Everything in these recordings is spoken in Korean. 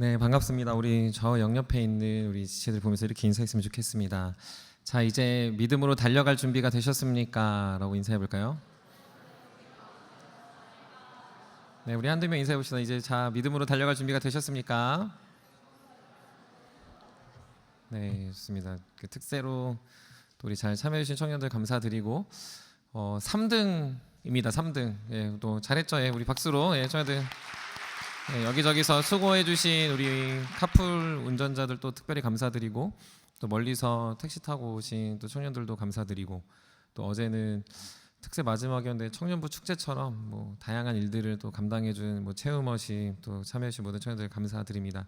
네, 반갑습니다. 우리 저 영옆에 있는 우리 지체들 보면서 이렇게 인사했으면 좋겠습니다. 자, 이제 믿음으로 달려갈 준비가 되셨습니까? 라고 인사해 볼까요? 네, 우리 한두 명 인사해 봅시다. 이제 자, 믿음으로 달려갈 준비가 되셨습니까? 네, 좋습니다. 그 특세로 또 우리 잘 참여해 주신 청년들 감사드리고 3등입니다. 3등. 예, 또 잘했죠. 예, 우리 박수로 예, 청년들 네, 여기저기서 수고해주신 우리 카풀 운전자들도 특별히 감사드리고 또 멀리서 택시 타고 오신 또 청년들도 감사드리고 또 어제는 특세 마지막이었는데 청년부 축제처럼 뭐 다양한 일들을 또 감당해준 뭐 체험머신 또 참여해주신 모든 청년들 감사드립니다.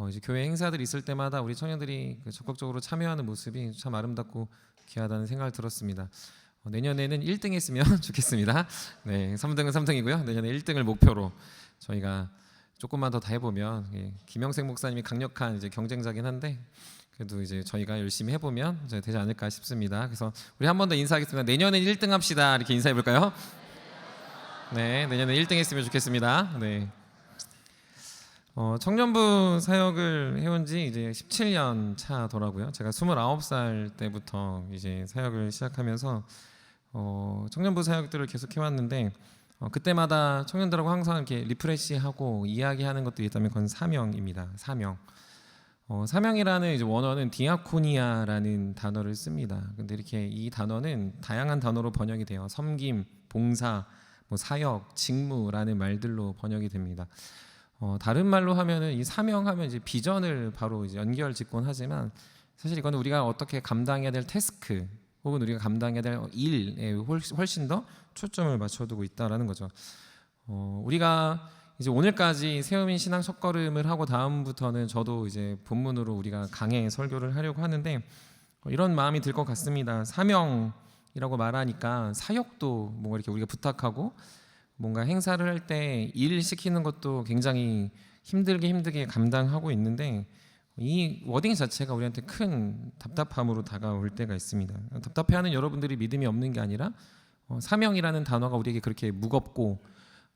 이제 교회 행사들 있을 때마다 우리 청년들이 적극적으로 참여하는 모습이 참 아름답고 귀하다는 생각을 들었습니다. 내년에는 1등 했으면 좋겠습니다. 네, 3등은 3등이고요. 내년에 1등을 목표로 저희가 조금만 더 해보면 김영생 목사님이 강력한 이제 경쟁자긴 한데 그래도 이제 저희가 열심히 해보면 이제 되지 않을까 싶습니다. 그래서 우리 한 번 더 인사하겠습니다. 내년에 1등 합시다. 이렇게 인사해 볼까요? 네, 내년에 1등 했으면 좋겠습니다. 네. 청년부 사역을 해온 지 이제 17년 차더라고요. 제가 29살 때부터 이제 사역을 시작하면서 청년부 사역들을 계속 해왔는데 그때마다 청년들하고 항상 이렇게 리프레시하고 이야기하는 것들이 있다면 그건 사명입니다. 사명. 사명이라는 이제 원어는 디아코니아라는 단어를 씁니다. 근데 이렇게 이 단어는 다양한 단어로 번역이 돼요. 섬김, 봉사, 뭐 사역, 직무라는 말들로 번역이 됩니다. 다른 말로 하면은 이 사명하면 이제 비전을 바로 이제 연결짓곤 하지만 사실 이거는 우리가 어떻게 감당해야 될 태스크 혹은 우리가 감당해야 될 일에 훨씬 더 초점을 맞춰두고 있다라는 거죠. 우리가 이제 오늘까지 세우민 신앙 첫걸음을 하고 다음부터는 저도 이제 본문으로 우리가 강해 설교를 하려고 하는데 이런 마음이 들 것 같습니다. 사명이라고 말하니까 사역도 뭔가 이렇게 우리가 부탁하고 뭔가 행사를 할 때 일 시키는 것도 굉장히 힘들게 감당하고 있는데 이 워딩 자체가 우리한테 큰 답답함으로 다가올 때가 있습니다. 답답해하는 여러분들이 믿음이 없는 게 아니라 사명이라는 단어가 우리에게 그렇게 무겁고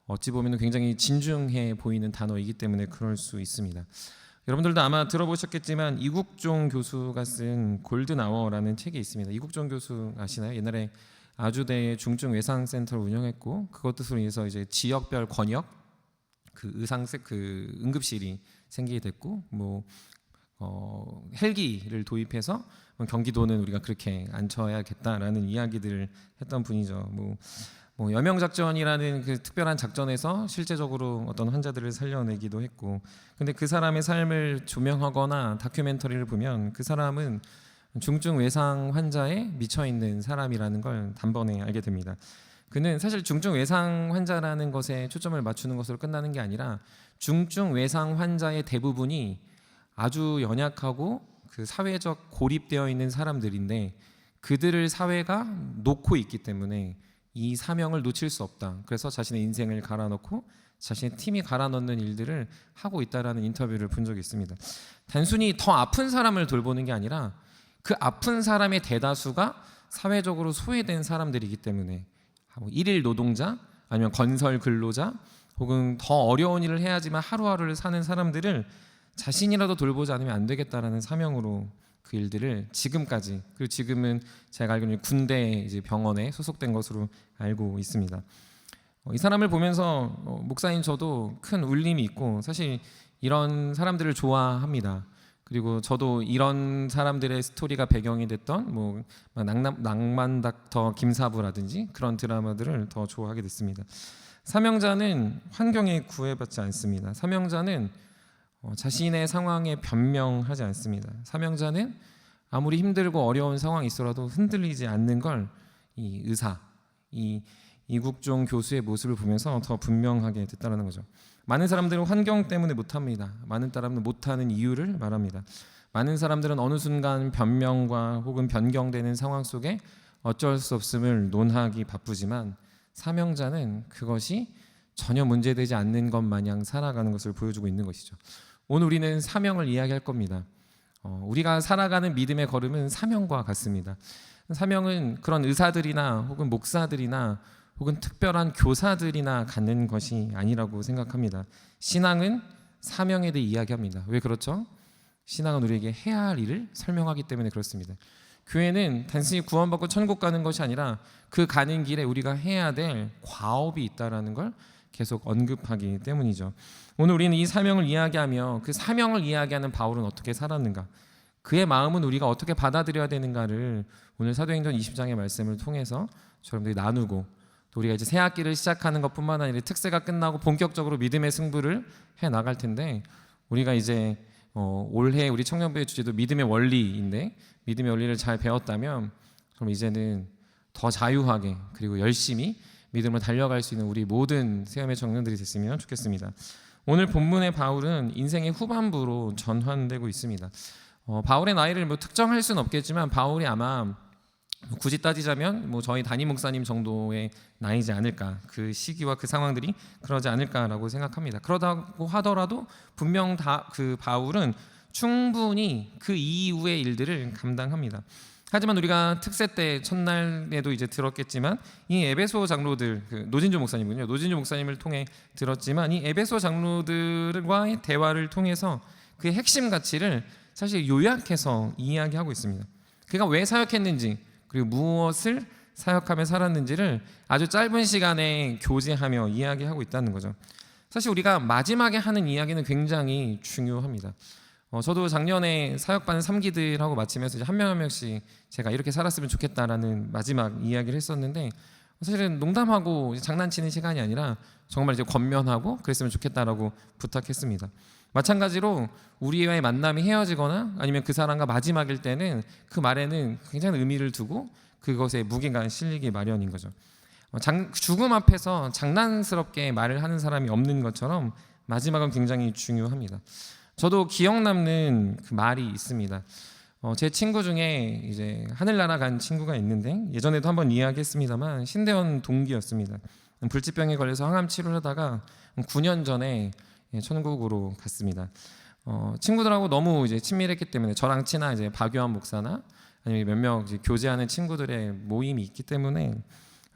어찌 보면 굉장히 진중해 보이는 단어이기 때문에 그럴 수 있습니다. 여러분들도 아마 들어보셨겠지만 이국종 교수가 쓴 골든 아워라는 책이 있습니다. 이국종 교수 아시나요? 옛날에 아주대의 중증 외상 센터를 운영했고 그것으로 인해서 이제 지역별 권역 그 응급실이 생기게 됐고 뭐 헬기를 도입해서 경기도는 우리가 그렇게 앉혀야겠다라는 이야기들을 했던 분이죠. 뭐 여명작전이라는 그 특별한 작전에서 실제적으로 어떤 환자들을 살려내기도 했고, 근데 그 사람의 삶을 조명하거나 다큐멘터리를 보면 그 사람은 중증 외상 환자에 미쳐 있는 사람이라는 걸 단번에 알게 됩니다. 그는 사실 중증 외상 환자라는 것에 초점을 맞추는 것으로 끝나는 게 아니라 중증 외상 환자의 대부분이 아주 연약하고 그 사회적 고립되어 있는 사람들인데 그들을 사회가 놓고 있기 때문에 이 사명을 놓칠 수 없다. 그래서 자신의 인생을 갈아넣고 자신의 팀이 갈아넣는 일들을 하고 있다라는 인터뷰를 본 적이 있습니다. 단순히 더 아픈 사람을 돌보는 게 아니라 그 아픈 사람의 대다수가 사회적으로 소외된 사람들이기 때문에 일일 노동자 아니면 건설 근로자 혹은 더 어려운 일을 해야지만 하루하루를 사는 사람들을 자신이라도 돌보지 않으면 안 되겠다라는 사명으로 그 일들을 지금까지 그리고 지금은 제가 알기로는 군대 이제 병원에 소속된 것으로 알고 있습니다. 이 사람을 보면서 목사인 저도 큰 울림이 있고 사실 이런 사람들을 좋아합니다. 그리고 저도 이런 사람들의 스토리가 배경이 됐던 뭐 낭만 닥터 김사부라든지 그런 드라마들을 더 좋아하게 됐습니다. 사명자는 환경에 구애받지 않습니다. 사명자는 자신의 상황에 변명하지 않습니다. 사명자는 아무리 힘들고 어려운 상황이 있어도 흔들리지 않는 걸 이 의사, 이국종 교수의 모습을 보면서 더 분명하게 됐다는 거죠. 많은 사람들은 환경 때문에 못합니다. 많은 사람들은 못하는 이유를 말합니다. 많은 사람들은 어느 순간 변명과 혹은 변경되는 상황 속에 어쩔 수 없음을 논하기 바쁘지만 사명자는 그것이 전혀 문제되지 않는 것 마냥 살아가는 것을 보여주고 있는 것이죠. 오늘 우리는 사명을 이야기할 겁니다. 우리가 살아가는 믿음의 걸음은 사명과 같습니다. 사명은 그런 의사들이나 혹은 목사들이나 혹은 특별한 교사들이나 갖는 것이 아니라고 생각합니다. 신앙은 사명에 대해 이야기합니다. 왜 그렇죠? 신앙은 우리에게 해야 할 일을 설명하기 때문에 그렇습니다. 교회는 단순히 구원받고 천국 가는 것이 아니라 그 가는 길에 우리가 해야 될 과업이 있다라는 걸 계속 언급하기 때문이죠. 오늘 우리는 이 사명을 이야기하며 그 사명을 이야기하는 바울은 어떻게 살았는가, 그의 마음은 우리가 어떻게 받아들여야 되는가를 오늘 사도행전 20장의 말씀을 통해서 여러분들이 나누고, 또 우리가 이제 새 학기를 시작하는 것뿐만 아니라 특세가 끝나고 본격적으로 믿음의 승부를 해 나갈 텐데, 우리가 이제 올해 우리 청년부의 주제도 믿음의 원리인데, 믿음의 원리를 잘 배웠다면 그럼 이제는 더 자유하게 그리고 열심히 믿음을 달려갈 수 있는 우리 모든 새험의 청년들이 됐으면 좋겠습니다. 오늘 본문의 바울은 인생의 후반부로 전환되고 있습니다. 바울의 나이를 특정할 수는 없겠지만 바울이 아마 굳이 따지자면 저희 담임 목사님 정도의 나이지 않을까, 그 시기와 그 상황들이 그러지 않을까라고 생각합니다. 그러다고 하더라도 분명 그 바울은 충분히 그 이후의 일들을 감당합니다. 하지만 우리가 특세 때 첫날에도 이제 들었겠지만 이 에베소 장로들, 노진주 목사님은요, 노진주 목사님을 통해 들었지만 이 에베소 장로들과의 대화를 통해서 그의 핵심 가치를 사실 요약해서 이야기하고 있습니다. 그가 왜 사역했는지, 그리고 무엇을 사역하며 살았는지를 아주 짧은 시간에 교제하며 이야기하고 있다는 거죠. 사실 우리가 마지막에 하는 이야기는 굉장히 중요합니다. 저도 작년에 사역반 3기들하고 마치면서 이제 한 명 한 명씩 제가 이렇게 살았으면 좋겠다라는 마지막 이야기를 했었는데, 사실은 농담하고 장난치는 시간이 아니라 정말 이제 권면하고 그랬으면 좋겠다라고 부탁했습니다. 마찬가지로 우리와의 만남이 헤어지거나 아니면 그 사람과 마지막일 때는 그 말에는 굉장히 의미를 두고 그것에 무게가 실리기 마련인 거죠. 죽음 앞에서 장난스럽게 말을 하는 사람이 없는 것처럼 마지막은 굉장히 중요합니다. 저도 기억 남는 그 말이 있습니다. 제 친구 중에 이제 하늘나라 간 친구가 있는데, 예전에도 한번 이야기했습니다만 신대원 동기였습니다. 불치병에 걸려서 항암 치료를 하다가 9년 전에 천국으로 갔습니다. 친구들하고 너무 이제 친밀했기 때문에, 저랑 친한 이제 박유한 목사나 아니면 몇몇 교제하는 친구들의 모임이 있기 때문에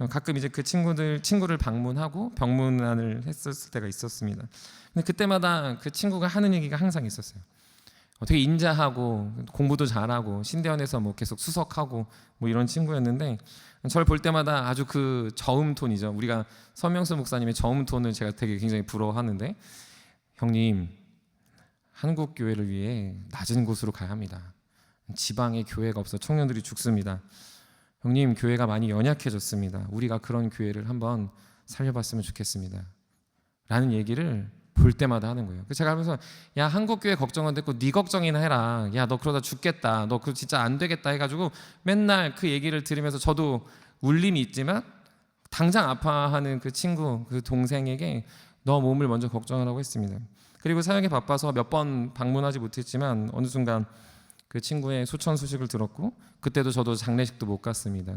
가끔 이제 그 친구를 방문하고 병문안을 했었을 때가 있었습니다. 근데 그때마다 그 친구가 하는 얘기가 항상 있었어요. 되게 인자하고 공부도 잘하고 신대원에서 계속 수석하고 이런 친구였는데, 저를 볼 때마다 아주 그 저음 톤이죠. 우리가 서명수 목사님의 저음 톤을 제가 되게 굉장히 부러워하는데, 형님, 한국 교회를 위해 낮은 곳으로 가야 합니다. 지방에 교회가 없어 청년들이 죽습니다. 형님, 교회가 많이 연약해졌습니다. 우리가 그런 교회를 한번 살려봤으면 좋겠습니다. 라는 얘기를 볼 때마다 하는 거예요. 제가 하면서, 야, 한국 교회 걱정은 됐고 네 걱정이나 해라. 야, 너 그러다 죽겠다. 너 그거 진짜 안 되겠다 해가지고 맨날 그 얘기를 들으면서 저도 울림이 있지만 당장 아파하는 그 친구, 그 동생에게 너 몸을 먼저 걱정하라고 했습니다. 그리고 사역에 바빠서 몇 번 방문하지 못했지만 어느 순간 그 친구의 소천 소식을 들었고, 그때도 저도 장례식도 못 갔습니다.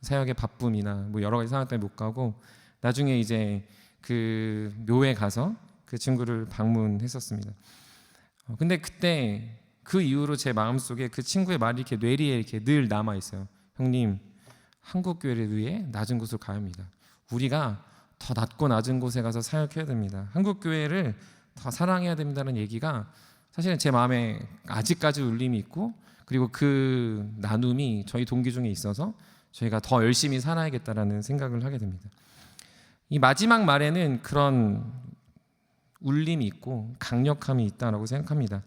사역의 바쁨이나 여러 가지 상황 때문에 못 가고, 나중에 이제 그 묘에 가서 그 친구를 방문했었습니다. 근데 그때 그 이후로 제 마음속에 그 친구의 말이 이렇게 뇌리에 이렇게 늘 남아 있어요. 형님, 한국 교회를 위해 낮은 곳으로 가야 합니다. 우리가 더 낮고 낮은 곳에 가서 사역해야 됩니다. 한국 교회를 더 사랑해야 된다는 얘기가 사실은 제 마음에 아직까지 울림이 있고, 그리고 그 나눔이 저희 동기 중에 있어서 저희가 더 열심히 살아야겠다라는 생각을 하게 됩니다. 이 마지막 말에는 그런 울림이 있고 강력함이 있다라고 생각합니다.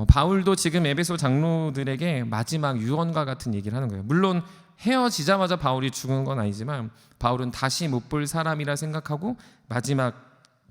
바울도 지금 에베소 장로들에게 마지막 유언과 같은 얘기를 하는 거예요. 물론 헤어지자마자 바울이 죽은 건 아니지만 바울은 다시 못 볼 사람이라 생각하고 마지막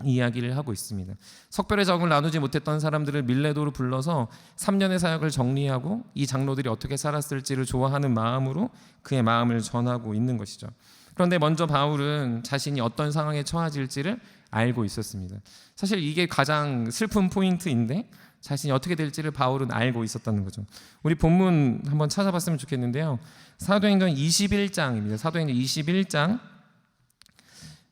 이야기를 하고 있습니다. 석별의 정을 나누지 못했던 사람들을 밀레도로 불러서 3년의 사역을 정리하고 이 장로들이 어떻게 살았을지를 좋아하는 마음으로 그의 마음을 전하고 있는 것이죠. 그런데 먼저 바울은 자신이 어떤 상황에 처해질지를 알고 있었습니다. 사실 이게 가장 슬픈 포인트인데 자신이 어떻게 될지를 바울은 알고 있었다는 거죠. 우리 본문 한번 찾아봤으면 좋겠는데요. 사도행전 21장입니다. 사도행전 21장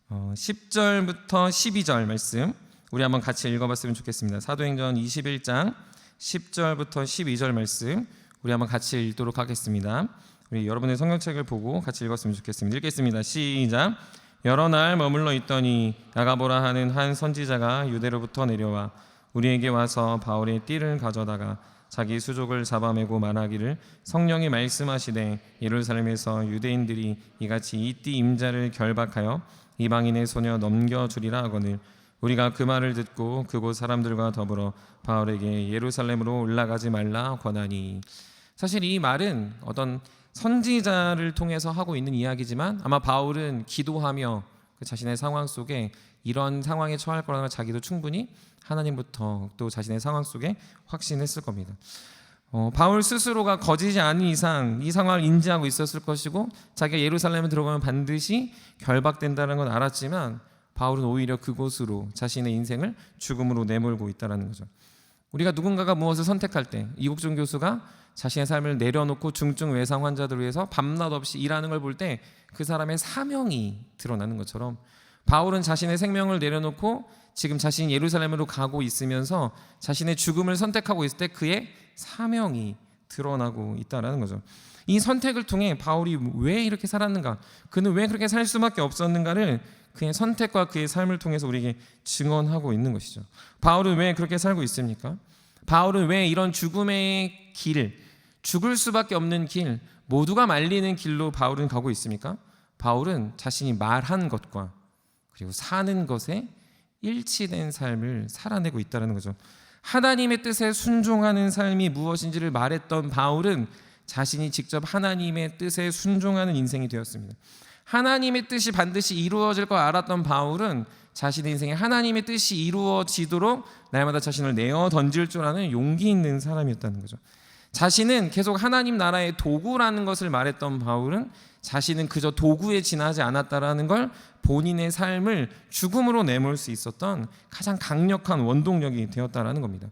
10절부터 12절 말씀 우리 한번 같이 읽어봤으면 좋겠습니다. 사도행전 21장 10절부터 12절 말씀 우리 한번 같이 읽도록 하겠습니다. 우리 여러분의 성경책을 보고 같이 읽었으면 좋겠습니다. 읽겠습니다. 시작. 여러 날 머물러 있더니 야가보라 하는 한 선지자가 유대로부터 내려와 우리에게 와서 바울의 띠를 가져다가 자기 수족을 잡아매고 말하기를 성령이 말씀하시되 예루살렘에서 유대인들이 이같이 이 띠 임자를 결박하여 이방인의 소녀 넘겨주리라 하거늘 우리가 그 말을 듣고 그곳 사람들과 더불어 바울에게 예루살렘으로 올라가지 말라 권하니. 사실 이 말은 어떤 선지자를 통해서 하고 있는 이야기지만 아마 바울은 기도하며 그 자신의 상황 속에 이런 상황에 처할 거라는 걸 자기도 충분히 하나님부터 또 자신의 상황 속에 확신했을 겁니다. 바울 스스로가 거짓이 아닌 이상 이 상황을 인지하고 있었을 것이고 자기가 예루살렘에 들어가면 반드시 결박된다는 건 알았지만 바울은 오히려 그곳으로 자신의 인생을 죽음으로 내몰고 있다는 거죠. 우리가 누군가가 무엇을 선택할 때 이국종 교수가 자신의 삶을 내려놓고 중증 외상 환자들을 위해서 밤낮 없이 일하는 걸 볼 때 그 사람의 사명이 드러나는 것처럼 바울은 자신의 생명을 내려놓고 지금 자신이 예루살렘으로 가고 있으면서 자신의 죽음을 선택하고 있을 때 그의 사명이 드러나고 있다는 거죠. 이 선택을 통해 바울이 왜 이렇게 살았는가, 그는 왜 그렇게 살 수밖에 없었는가를 그의 선택과 그의 삶을 통해서 우리에게 증언하고 있는 것이죠. 바울은 왜 그렇게 살고 있습니까? 바울은 왜 이런 죽음의 길, 죽을 수밖에 없는 길, 모두가 말리는 길로 바울은 가고 있습니까? 바울은 자신이 말한 것과 그리고 사는 것에 일치된 삶을 살아내고 있다는 거죠. 하나님의 뜻에 순종하는 삶이 무엇인지를 말했던 바울은 자신이 직접 하나님의 뜻에 순종하는 인생이 되었습니다. 하나님의 뜻이 반드시 이루어질 걸 알았던 바울은 자신의 인생에 하나님의 뜻이 이루어지도록 날마다 자신을 내어 던질 줄 아는 용기 있는 사람이었다는 거죠. 자신은 계속 하나님 나라의 도구라는 것을 말했던 바울은 자신은 그저 도구에 지나지 않았다라는 걸 본인의 삶을 죽음으로 내몰 수 있었던 가장 강력한 원동력이 되었다라는 겁니다.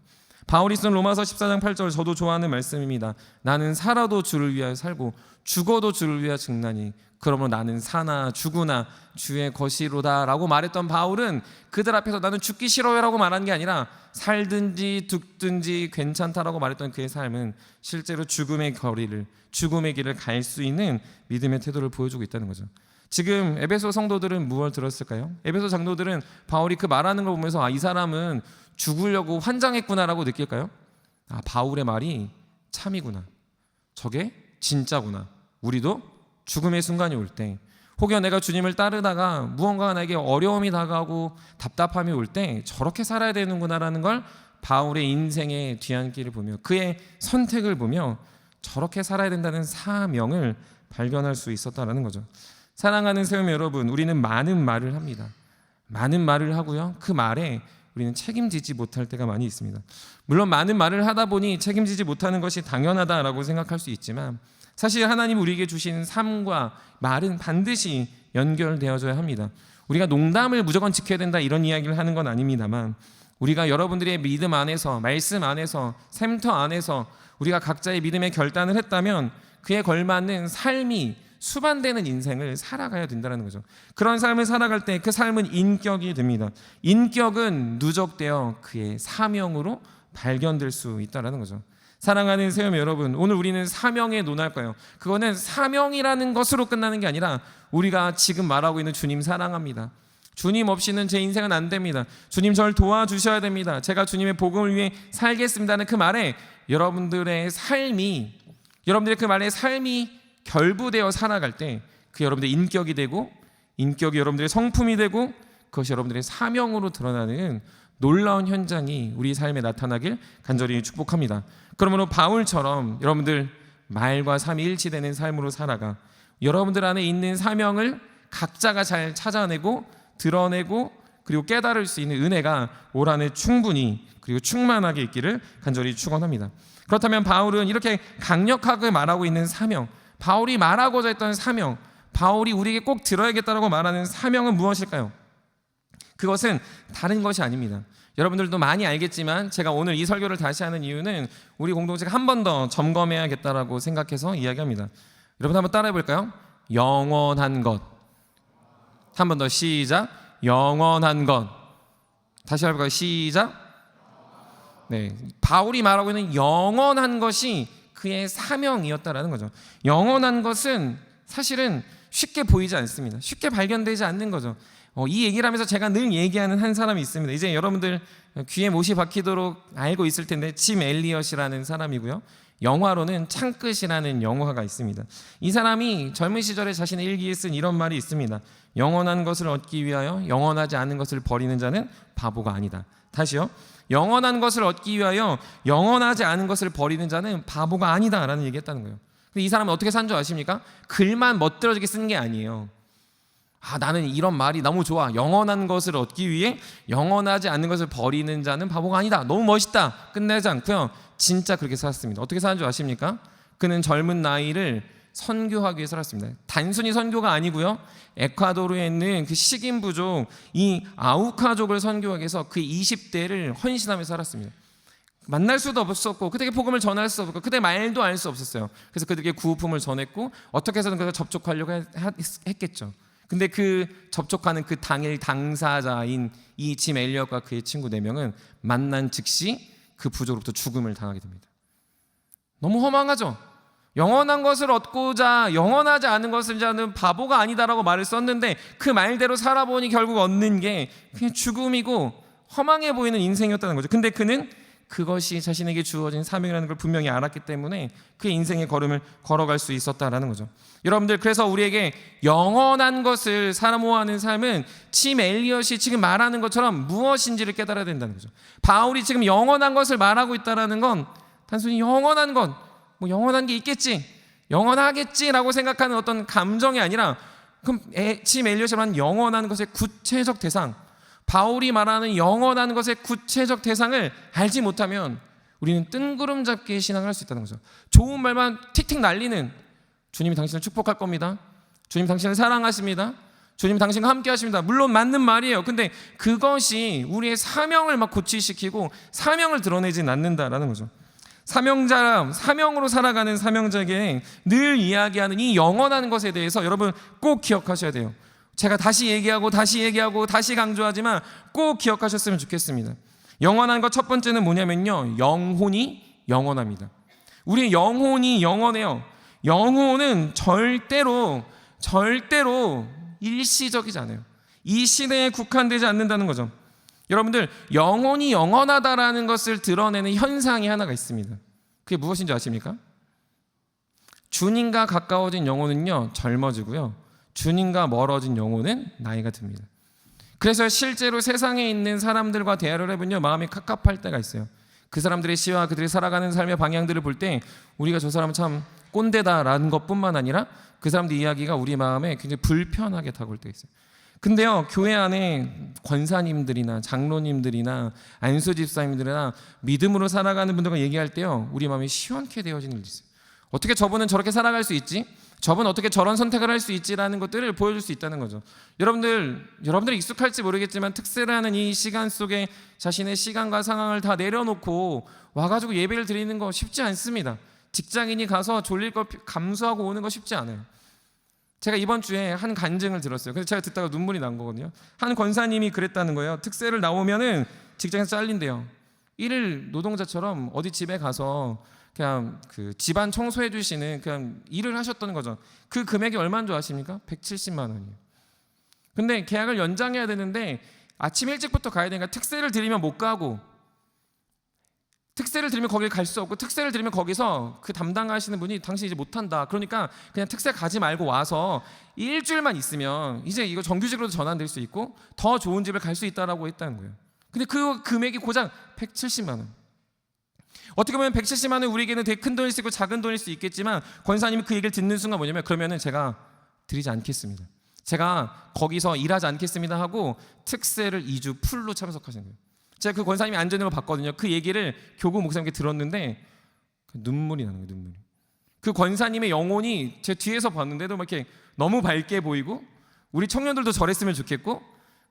바울이 쓴 로마서 14장 8절 저도 좋아하는 말씀입니다. 나는 살아도 주를 위하여 살고 죽어도 주를 위하여 죽나니 그러므로 나는 사나 죽으나 주의 것이로다 라고 말했던 바울은 그들 앞에서 나는 죽기 싫어요 라고 말한 게 아니라 살든지 죽든지 괜찮다라고 말했던 그의 삶은 실제로 죽음의 길을 갈 수 있는 믿음의 태도를 보여주고 있다는 거죠. 지금 에베소 성도들은 무엇을 들었을까요? 에베소 장로들은 바울이 그 말하는 걸 보면서 이 사람은 죽으려고 환장했구나라고 느낄까요? 바울의 말이 참이구나, 저게 진짜구나, 우리도 죽음의 순간이 올 때 혹여 내가 주님을 따르다가 무언가가 나에게 어려움이 다가오고 답답함이 올 때 저렇게 살아야 되는구나라는 걸 바울의 인생의 뒤안길을 보며 그의 선택을 보며 저렇게 살아야 된다는 사명을 발견할 수 있었다는 거죠. 사랑하는 세움 여러분, 우리는 많은 말을 합니다. 많은 말을 하고요, 그 말에 우리는 책임지지 못할 때가 많이 있습니다. 물론 많은 말을 하다 보니 책임지지 못하는 것이 당연하다라고 생각할 수 있지만 사실 하나님 우리에게 주신 삶과 말은 반드시 연결되어져야 합니다. 우리가 농담을 무조건 지켜야 된다 이런 이야기를 하는 건 아닙니다만 우리가 여러분들의 믿음 안에서, 말씀 안에서, 샘터 안에서 우리가 각자의 믿음의 결단을 했다면 그에 걸맞는 삶이 수반되는 인생을 살아가야 된다는 거죠. 그런 삶을 살아갈 때 그 삶은 인격이 됩니다. 인격은 누적되어 그의 사명으로 발견될 수 있다는 거죠. 사랑하는 세움 여러분, 오늘 우리는 사명에 논할까요? 그거는 사명이라는 것으로 끝나는 게 아니라 우리가 지금 말하고 있는 주님 사랑합니다, 주님 없이는 제 인생은 안 됩니다, 주님 저를 도와주셔야 됩니다, 제가 주님의 복음을 위해 살겠습니다는 그 말에 여러분들의 그 말에 삶이 결부되어 살아갈 때 그 여러분들의 인격이 되고 인격이 여러분들의 성품이 되고 그것이 여러분들의 사명으로 드러나는 놀라운 현장이 우리 삶에 나타나길 간절히 축복합니다. 그러므로 바울처럼 여러분들 말과 삶이 일치되는 삶으로 살아가 여러분들 안에 있는 사명을 각자가 잘 찾아내고 드러내고 그리고 깨달을 수 있는 은혜가 올 한 해 충분히 그리고 충만하게 있기를 간절히 축원합니다. 그렇다면 바울은 이렇게 강력하게 말하고 있는 사명, 바울이 말하고자 했던 사명, 바울이 우리에게 꼭 들어야겠다라고 말하는 사명은 무엇일까요? 그것은 다른 것이 아닙니다. 여러분들도 많이 알겠지만 제가 오늘 이 설교를 다시 하는 이유는 우리 공동체가 한 번 더 점검해야겠다라고 생각해서 이야기합니다. 여러분 한번 따라해 볼까요? 영원한 것. 한 번 더 시작. 영원한 것. 다시 해볼까요? 시작. 네, 바울이 말하고 있는 영원한 것이 그의 사명이었다라는 거죠. 영원한 것은 사실은 쉽게 보이지 않습니다. 쉽게 발견되지 않는 거죠. 이 얘기를 하면서 제가 늘 얘기하는 한 사람이 있습니다. 이제 여러분들 귀에 못이 박히도록 알고 있을 텐데 짐 엘리엇이라는 사람이고요. 영화로는 창끝이라는 영화가 있습니다. 이 사람이 젊은 시절에 자신의 일기에 쓴 이런 말이 있습니다. 영원한 것을 얻기 위하여 영원하지 않은 것을 버리는 자는 바보가 아니다. 다시요. 영원한 것을 얻기 위하여 영원하지 않은 것을 버리는 자는 바보가 아니다 라는 얘기했다는 거예요. 근데 이 사람은 어떻게 산 줄 아십니까? 글만 멋들어지게 쓴 게 아니에요. 나는 이런 말이 너무 좋아. 영원한 것을 얻기 위해 영원하지 않는 것을 버리는 자는 바보가 아니다. 너무 멋있다. 끝내지 않고요. 진짜 그렇게 살았습니다. 어떻게 사는 줄 아십니까? 그는 젊은 나이를 선교하기 위해 살았습니다. 단순히 선교가 아니고요. 에콰도르에 있는 그 식인 부족 이 아우카족을 선교하기 위해서 그 20대를 헌신하며 살았습니다. 만날 수도 없었고 그들에게 복음을 전할 수 없고 그들의 말도 알 수 없었어요. 그래서 그들에게 구호품을 전했고 어떻게 해서든 그들과 접촉하려고 했겠죠. 근데 그 접촉하는 그 당일 당사자인 이 짐 엘리엇과 그의 친구 4명은 만난 즉시 그 부족으로부터 죽음을 당하게 됩니다. 너무 허망하죠. 영원한 것을 얻고자 영원하지 않은 것을 자는 바보가 아니다라고 말을 썼는데 그 말대로 살아보니 결국 얻는 게 그냥 죽음이고 허망해 보이는 인생이었다는 거죠. 근데 그는 그것이 자신에게 주어진 사명이라는 걸 분명히 알았기 때문에 그 인생의 걸음을 걸어갈 수 있었다라는 거죠. 여러분들, 그래서 우리에게 영원한 것을 사모하는 삶은 짐 엘리엇이 지금 말하는 것처럼 무엇인지를 깨달아야 된다는 거죠. 바울이 지금 영원한 것을 말하고 있다는 건 단순히 영원한 것, 뭐 영원한 게 있겠지, 영원하겠지라고 생각하는 어떤 감정이 아니라 그럼 짐 엘리엇이 말하는 영원한 것의 구체적 대상, 바울이 말하는 영원한 것의 구체적 대상을 알지 못하면 우리는 뜬구름 잡기의 신앙을 할 수 있다는 거죠. 좋은 말만 틱틱 날리는 주님이 당신을 축복할 겁니다. 주님 당신을 사랑하십니다. 주님 당신과 함께 하십니다. 물론 맞는 말이에요. 근데 그것이 우리의 사명을 막 고취시키고 사명을 드러내진 않는다라는 거죠. 사명으로 살아가는 사명자에게 늘 이야기하는 이 영원한 것에 대해서 여러분 꼭 기억하셔야 돼요. 제가 다시 얘기하고 다시 강조하지만 꼭 기억하셨으면 좋겠습니다. 영원한 것 첫 번째는 뭐냐면요, 영혼이 영원합니다. 우리의 영혼이 영원해요. 영혼은 절대로 일시적이지 않아요. 이 시대에 국한되지 않는다는 거죠. 여러분들, 영혼이 영원하다라는 것을 드러내는 현상이 하나가 있습니다. 그게 무엇인지 아십니까? 주님과 가까워진 영혼은요 젊어지고요, 주님과 멀어진 영혼은 나이가 듭니다. 그래서 실제로 세상에 있는 사람들과 대화를 해보면 마음이 갑갑할 때가 있어요. 그 사람들의 시와 그들이 살아가는 삶의 방향들을 볼 때 우리가 저 사람은 참 꼰대다라는 것뿐만 아니라 그 사람들 이야기가 우리 마음에 굉장히 불편하게 다가올 때가 있어요. 근데요, 교회 안에 권사님들이나 장로님들이나 안수 집사님들이나 믿음으로 살아가는 분들과 얘기할 때요, 우리 마음이 시원케 되어지는 일이 있어요. 어떻게 저분은 저렇게 살아갈 수 있지? 저분 어떻게 저런 선택을 할 수 있지라는 것들을 보여줄 수 있다는 거죠. 여러분들이 익숙할지 모르겠지만 특세라는 이 시간 속에 자신의 시간과 상황을 다 내려놓고 와가지고 예배를 드리는 거 쉽지 않습니다. 직장인이 가서 졸릴 걸 감수하고 오는 거 쉽지 않아요. 제가 이번 주에 한 간증을 들었어요. 그래서 제가 듣다가 눈물이 난 거거든요. 한 권사님이 그랬다는 거예요. 특세를 나오면은 직장에서 잘린대요. 일일 노동자처럼 어디 집에 가서 그냥 그 집안 청소해 주시는 그냥 일을 하셨던 거죠. 그 금액이 얼마인 줄 아십니까? 170만 원이에요. 근데 계약을 연장해야 되는데 아침 일찍부터 가야 되니까 특세를 드리면 못 가고, 특세를 드리면 거길 갈 수 없고, 특세를 드리면 거기서 그 담당하시는 분이 당신 이제 못한다, 그러니까 그냥 특세 가지 말고 와서 일주일만 있으면 이제 이거 정규직으로도 전환될 수 있고 더 좋은 집을 갈 수 있다라고 했다는 거예요. 근데 그 금액이 고작 170만 원. 어떻게 보면 170만 원 우리에게는 되게 큰 돈일 수 있고 작은 돈일 수 있겠지만 권사님이 그 얘기를 듣는 순간 뭐냐면, 그러면은 제가 드리지 않겠습니다. 제가 거기서 일하지 않겠습니다 하고 특세를 2주 풀로 참석하신 거예요. 제가 그 권사님이 안전으로 봤거든요. 그 얘기를 교구 목사님께 들었는데 눈물이 나는 거예요. 눈물이. 그 권사님의 영혼이 제 뒤에서 봤는데도 막 이렇게 너무 밝게 보이고, 우리 청년들도 저랬으면 좋겠고,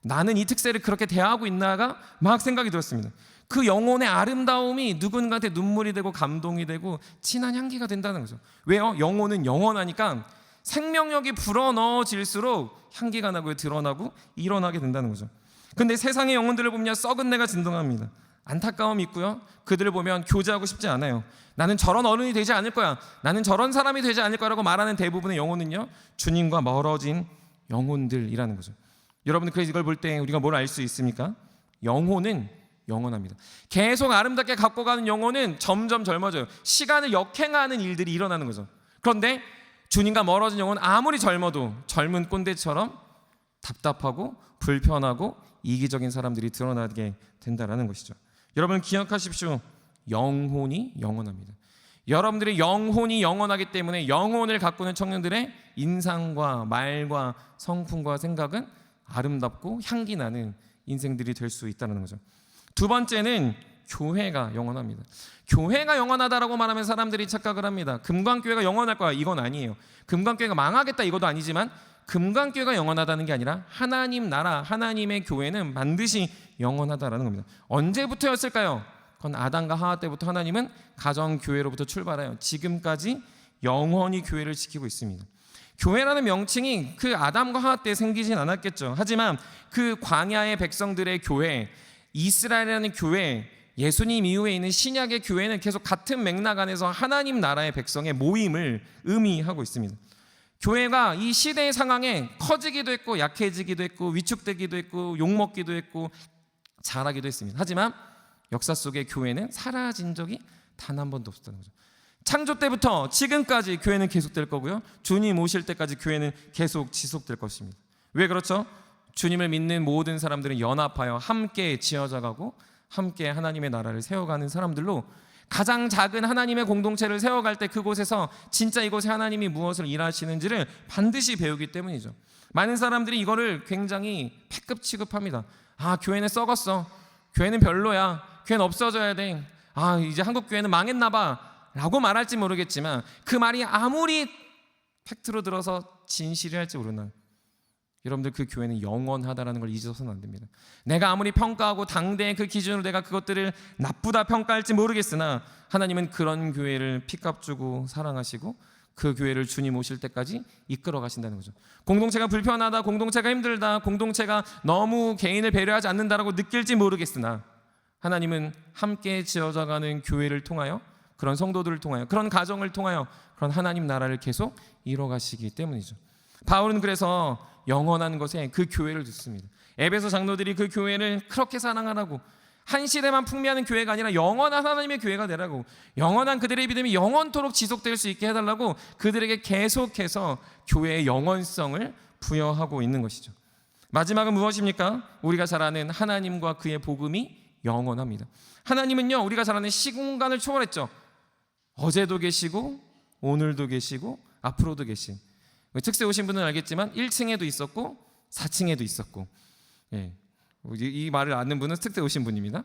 나는 이 특세를 그렇게 대하고 있나가 막 생각이 들었습니다. 그 영혼의 아름다움이 누군가한테 눈물이 되고 감동이 되고 진한 향기가 된다는 거죠. 왜요? 영혼은 영원하니까 생명력이 불어넣어질수록 향기가 나고 드러나고 일어나게 된다는 거죠. 근데 세상의 영혼들을 보면 썩은 내가 진동합니다. 안타까움이 있고요, 그들을 보면 교제하고 싶지 않아요. 나는 저런 어른이 되지 않을 거야, 나는 저런 사람이 되지 않을 거라고 말하는 대부분의 영혼은요, 주님과 멀어진 영혼들이라는 거죠. 여러분, 그래서 이걸 볼 때 우리가 뭘 알 수 있습니까? 영혼은 영원합니다. 계속 아름답게 갖고 가는 영혼은 점점 젊어져요. 시간을 역행하는 일들이 일어나는 거죠. 그런데 주님과 멀어진 영혼은 아무리 젊어도 젊은 꼰대처럼 답답하고 불편하고 이기적인 사람들이 드러나게 된다는 것이죠. 여러분, 기억하십시오. 영혼이 영원합니다. 여러분들의 영혼이 영원하기 때문에 영혼을 가꾸는 청년들의 인상과 말과 성품과 생각은 아름답고 향기 나는 인생들이 될 수 있다는 거죠. 두 번째는 교회가 영원합니다. 교회가 영원하다라고 말하면 사람들이 착각을 합니다. 금강교회가 영원할 거야, 이건 아니에요. 금강교회가 망하겠다, 이것도 아니지만 금강교회가 영원하다는 게 아니라 하나님 나라, 하나님의 교회는 반드시 영원하다라는 겁니다. 언제부터였을까요? 그건 아담과 하와 때부터 하나님은 가정교회로부터 출발해요. 지금까지 영원히 교회를 지키고 있습니다. 교회라는 명칭이 그 아담과 하와 때 생기진 않았겠죠. 하지만 그 광야의 백성들의 교회, 이스라엘이라는 교회, 예수님 이후에 있는 신약의 교회는 계속 같은 맥락 안에서 하나님 나라의 백성의 모임을 의미하고 있습니다. 교회가 이 시대의 상황에 커지기도 했고 약해지기도 했고 위축되기도 했고 욕먹기도 했고 자라기도 했습니다. 하지만 역사 속의 교회는 사라진 적이 단 한 번도 없었다는 거죠. 창조 때부터 지금까지 교회는 계속될 거고요, 주님 오실 때까지 교회는 계속 지속될 것입니다. 왜 그렇죠? 주님을 믿는 모든 사람들은 연합하여 함께 지어져가고 함께 하나님의 나라를 세워가는 사람들로 가장 작은 하나님의 공동체를 세워갈 때 그곳에서 진짜 이곳에 하나님이 무엇을 일하시는지를 반드시 배우기 때문이죠. 많은 사람들이 이거를 굉장히 패급 취급합니다. 아, 교회는 썩었어, 교회는 별로야, 교회는 없어져야 돼, 아, 이제 한국 교회는 망했나 봐 라고 말할지 모르겠지만 그 말이 아무리 팩트로 들어서 진실이 할지 모르나 여러분들, 그 교회는 영원하다라는 걸 잊어서는 안 됩니다. 내가 아무리 평가하고 당대의 그 기준으로 내가 그것들을 나쁘다 평가할지 모르겠으나 하나님은 그런 교회를 피값 주고 사랑하시고 그 교회를 주님 오실 때까지 이끌어 가신다는 거죠. 공동체가 불편하다, 공동체가 힘들다, 공동체가 너무 개인을 배려하지 않는다라고 느낄지 모르겠으나 하나님은 함께 지어져가는 교회를 통하여, 그런 성도들을 통하여, 그런 가정을 통하여 그런 하나님 나라를 계속 이뤄 가시기 때문이죠. 바울은 그래서 영원한 것에 그 교회를 두습니다. 에베소 장로들이 그 교회를 그렇게 사랑하라고, 한 시대만 풍미하는 교회가 아니라 영원한 하나님의 교회가 되라고, 영원한 그들의 믿음이 영원토록 지속될 수 있게 해달라고 그들에게 계속해서 교회의 영원성을 부여하고 있는 것이죠. 마지막은 무엇입니까? 우리가 잘 아는 하나님과 그의 복음이 영원합니다. 하나님은요, 우리가 잘 아는 시공간을 초월했죠. 어제도 계시고 오늘도 계시고 앞으로도 계신, 특세 오신 분은 알겠지만 1층에도 있었고 4층에도 있었고, 이 말을 아는 분은 특세 오신 분입니다.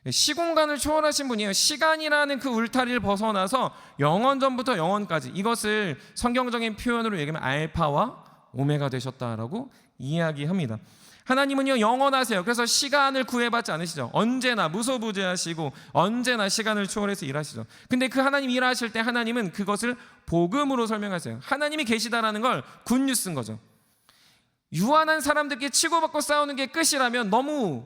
시공간을 초월하신 분이에요. 시간이라는 그 울타리를 벗어나서 영원 전부터 영원까지, 이것을 성경적인 표현으로 얘기하면 알파와 오메가 되셨다라고 이야기합니다. 하나님은요, 영원하세요. 그래서 시간을 구애받지 않으시죠. 언제나 무소부재하시고 언제나 시간을 초월해서 일하시죠. 근데 그 하나님 일하실 때 하나님은 그것을 복음으로 설명하세요. 하나님이 계시다라는 걸 굿뉴스인 거죠. 유한한 사람들끼리 치고받고 싸우는 게 끝이라면 너무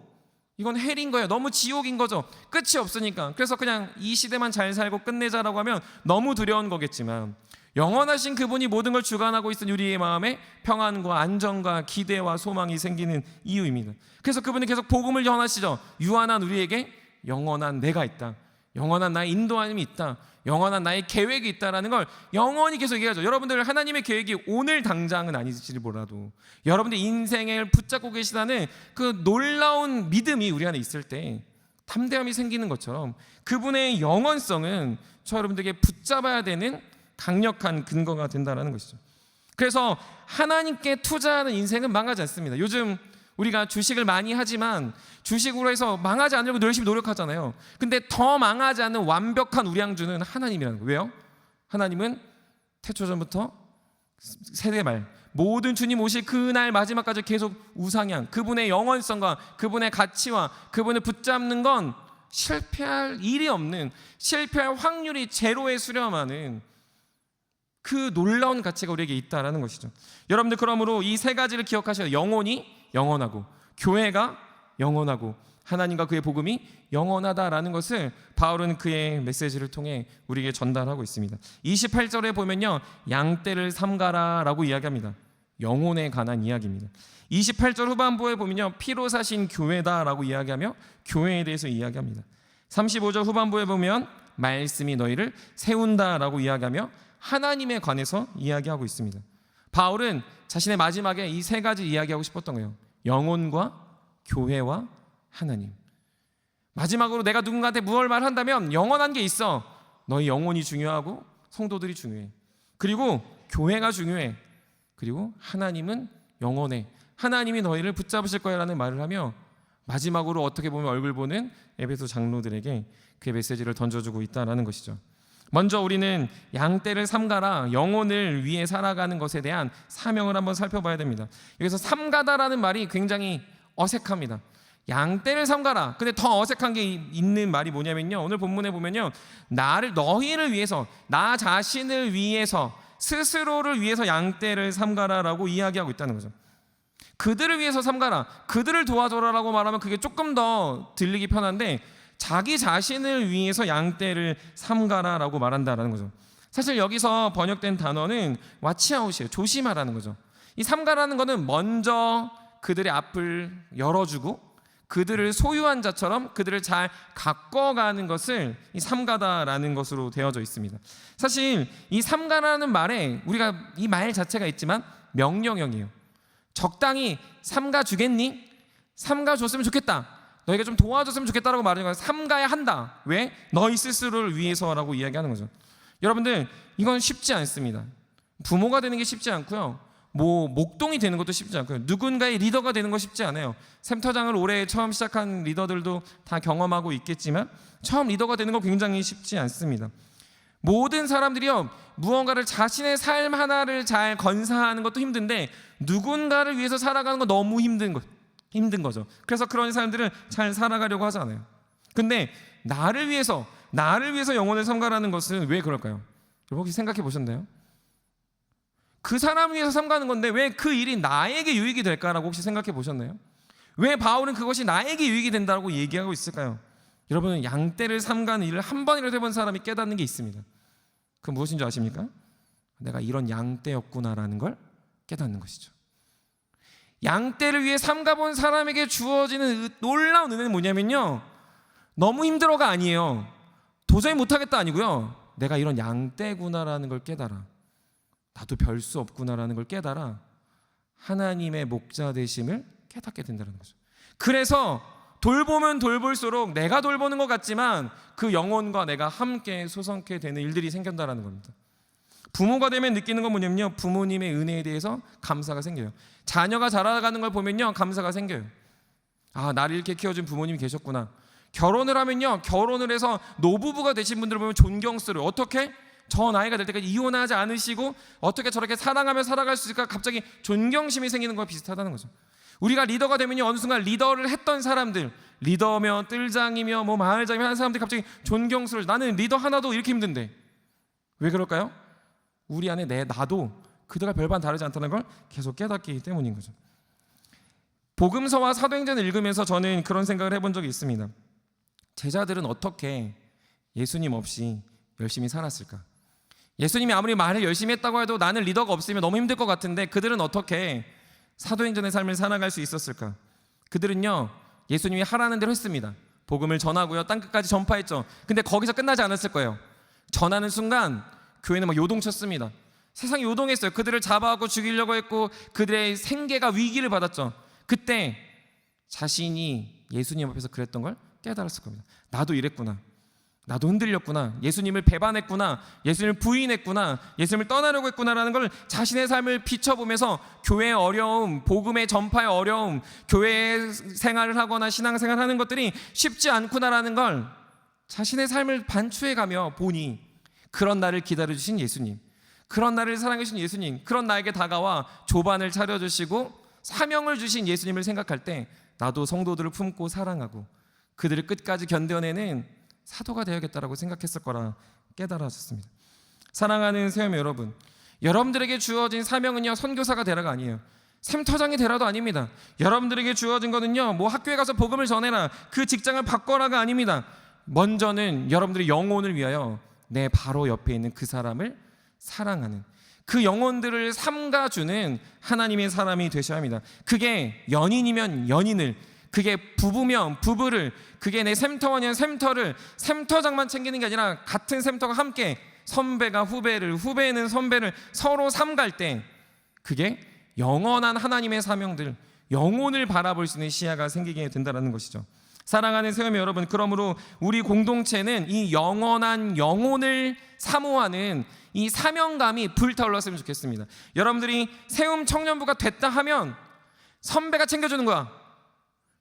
이건 헬인 거예요. 너무 지옥인 거죠. 끝이 없으니까. 그래서 그냥 이 시대만 잘 살고 끝내자라고 하면 너무 두려운 거겠지만, 영원하신 그분이 모든 걸 주관하고 있은 우리의 마음에 평안과 안정과 기대와 소망이 생기는 이유입니다. 그래서 그분이 계속 복음을 전하시죠. 유한한 우리에게 영원한 내가 있다, 영원한 나의 인도함이 있다, 영원한 나의 계획이 있다라는 걸 영원히 계속 얘기하죠. 여러분들, 하나님의 계획이 오늘 당장은 아니지 몰라도 여러분들 인생을 붙잡고 계시다는 그 놀라운 믿음이 우리 안에 있을 때 담대함이 생기는 것처럼 그분의 영원성은 저 여러분들에게 붙잡아야 되는 강력한 근거가 된다는 것이죠. 그래서 하나님께 투자하는 인생은 망하지 않습니다. 요즘 우리가 주식을 많이 하지만 주식으로 해서 망하지 않으려고 열심히 노력하잖아요. 근데 더 망하지 않는 완벽한 우량주는 하나님이라는 거예요. 왜요? 하나님은 태초전부터 세대 말 모든 주님 오실 그날 마지막까지 계속 우상향, 그분의 영원성과 그분의 가치와 그분을 붙잡는 건 실패할 일이 없는, 실패할 확률이 제로에 수렴하는 그 놀라운 가치가 우리에게 있다라는 것이죠. 여러분들, 그러므로 이 세 가지를 기억하셔야, 영혼이 영원하고 교회가 영원하고 하나님과 그의 복음이 영원하다라는 것을 바울은 그의 메시지를 통해 우리에게 전달하고 있습니다. 28절에 보면요, 양떼를 삼가라라고 이야기합니다. 영혼에 관한 이야기입니다. 28절 후반부에 보면요, 피로 사신 교회다라고 이야기하며 교회에 대해서 이야기합니다. 35절 후반부에 보면 말씀이 너희를 세운다라고 이야기하며 하나님에 관해서 이야기하고 있습니다. 바울은 자신의 마지막에 이 세 가지 이야기하고 싶었던 거예요. 영혼과 교회와 하나님. 마지막으로 내가 누군가한테 무엇을 말한다면 영원한 게 있어. 너희 영혼이 중요하고 성도들이 중요해. 그리고 교회가 중요해. 그리고 하나님은 영원해. 하나님이 너희를 붙잡으실 거야라는 말을 하며 마지막으로 어떻게 보면 얼굴 보는 에베소 장로들에게 그의 메시지를 던져주고 있다는 것이죠. 먼저 우리는 양떼를 삼가라, 영혼을 위해 살아가는 것에 대한 사명을 한번 살펴봐야 됩니다. 여기서 삼가다라는 말이 굉장히 어색합니다. 양떼를 삼가라. 근데 더 어색한 게 있는 말이 뭐냐면요, 오늘 본문에 보면요, 너희를 위해서, 나 자신을 위해서, 스스로를 위해서 양떼를 삼가라라고 이야기하고 있다는 거죠. 그들을 위해서 삼가라, 그들을 도와줘라라고 말하면 그게 조금 더 들리기 편한데 자기 자신을 위해서 양떼를 삼가라라고 말한다라는 거죠. 사실 여기서 번역된 단어는 와치아웃이에요. 조심하라는 거죠. 이 삼가라는 거는 먼저 그들의 앞을 열어주고 그들을 소유한 자처럼 그들을 잘 가꿔가는 것을 이 삼가다라는 것으로 되어져 있습니다. 사실 이 삼가라는 말에 우리가 이 말 자체가 있지만 명령형이에요. 적당히 삼가 주겠니? 삼가 줬으면 좋겠다. 너희가 좀 도와줬으면 좋겠다라고 말하는 거예요. 삼가야 한다. 왜? 너희 스스로를 위해서라고 이야기하는 거죠. 여러분들, 이건 쉽지 않습니다. 부모가 되는 게 쉽지 않고요, 목동이 되는 것도 쉽지 않고요, 누군가의 리더가 되는 거 쉽지 않아요. 샘터장을 올해 처음 시작한 리더들도 다 경험하고 있겠지만 처음 리더가 되는 거 굉장히 쉽지 않습니다. 모든 사람들이요, 무언가를 자신의 삶 하나를 잘 건사하는 것도 힘든데 누군가를 위해서 살아가는 거 너무 힘든 거죠. 그래서 그런 사람들은 잘 살아가려고 하잖아요. 근데 나를 위해서 영혼을 삼가라는 것은 왜 그럴까요? 여러분 혹시 생각해 보셨나요? 그 사람을 위해서 삼가는 건데 왜 그 일이 나에게 유익이 될까라고 혹시 생각해 보셨나요? 왜 바울은 그것이 나에게 유익이 된다고 얘기하고 있을까요? 여러분은 양떼를 삼가는 일을 한 번이라도 해본 사람이 깨닫는 게 있습니다. 그건 무엇인 줄 아십니까? 내가 이런 양떼였구나라는 걸 깨닫는 것이죠. 양떼를 위해 삼가본 사람에게 주어지는 놀라운 은혜는 뭐냐면요, 너무 힘들어가 아니에요. 도저히 못하겠다 아니고요, 내가 이런 양떼구나라는 걸 깨달아. 나도 별 수 없구나라는 걸 깨달아 하나님의 목자 되심을 깨닫게 된다는 거죠. 그래서 돌보면 돌볼수록 내가 돌보는 것 같지만 그 영혼과 내가 함께 소성케 되는 일들이 생긴다는 겁니다. 부모가 되면 느끼는 건 뭐냐면요, 부모님의 은혜에 대해서 감사가 생겨요. 자녀가 자라가는 걸 보면요, 감사가 생겨요. 아, 나를 이렇게 키워준 부모님이 계셨구나. 결혼을 하면요, 결혼을 해서 노부부가 되신 분들을 보면 존경스러워요. 어떻게? 저 나이가 될 때까지 이혼하지 않으시고 어떻게 저렇게 사랑하며 살아갈 수 있을까? 갑자기 존경심이 생기는 거와 비슷하다는 거죠. 우리가 리더가 되면요, 어느 순간 리더를 했던 사람들, 리더며 뜰장이며 마을장이며 하는 사람들이 갑자기 존경스러워. 나는 리더 하나도 이렇게 힘든데. 왜 그럴까요? 우리 안에 나도 그들과 별반 다르지 않다는 걸 계속 깨닫기 때문인 거죠. 복음서와 사도행전을 읽으면서 저는 그런 생각을 해본 적이 있습니다. 제자들은 어떻게 예수님 없이 열심히 살았을까? 예수님이 아무리 말을 열심히 했다고 해도 나는 리더가 없으면 너무 힘들 것 같은데 그들은 어떻게 사도행전의 삶을 살아갈 수 있었을까? 그들은요, 예수님이 하라는 대로 했습니다. 복음을 전하고요, 땅끝까지 전파했죠. 근데 거기서 끝나지 않았을 거예요. 전하는 순간 교회는 막 요동쳤습니다. 세상이 요동했어요. 그들을 잡아가고 죽이려고 했고 그들의 생계가 위기를 받았죠. 그때 자신이 예수님 앞에서 그랬던 걸 깨달았을 겁니다. 나도 이랬구나. 나도 흔들렸구나. 예수님을 배반했구나. 예수님을 부인했구나. 예수님을 떠나려고 했구나라는 걸 자신의 삶을 비춰보면서 교회의 어려움, 복음의 전파의 어려움, 교회 생활을 하거나 신앙생활을 하는 것들이 쉽지 않구나라는 걸 자신의 삶을 반추해가며 보니 그런 나를 기다려주신 예수님, 그런 나를 사랑해주신 예수님, 그런 나에게 다가와 조반을 차려주시고 사명을 주신 예수님을 생각할 때 나도 성도들을 품고 사랑하고 그들을 끝까지 견뎌내는 사도가 되어야겠다라고 생각했을 거라 깨달았습니다. 사랑하는 세움 여러분, 여러분들에게 주어진 사명은요, 선교사가 되라가 아니에요. 샘터장이 되라도 아닙니다. 여러분들에게 주어진 거는요, 학교에 가서 복음을 전해라, 그 직장을 바꿔라가 아닙니다. 먼저는 여러분들의 영혼을 위하여 내 바로 옆에 있는 그 사람을 사랑하는, 그 영혼들을 삼가주는 하나님의 사람이 되셔야 합니다. 그게 연인이면 연인을, 그게 부부면 부부를, 그게 내 샘터원이면 샘터를, 샘터장만 챙기는 게 아니라 같은 샘터가 함께 선배가 후배를, 후배는 선배를 서로 삼갈 때 그게 영원한 하나님의 사명들, 영혼을 바라볼 수 있는 시야가 생기게 된다는 것이죠. 사랑하는 세우미 여러분, 그러므로 우리 공동체는 이 영원한 영혼을 사모하는 이 사명감이 불타올랐으면 좋겠습니다. 여러분들이 세움 청년부가 됐다 하면 선배가 챙겨주는 거야,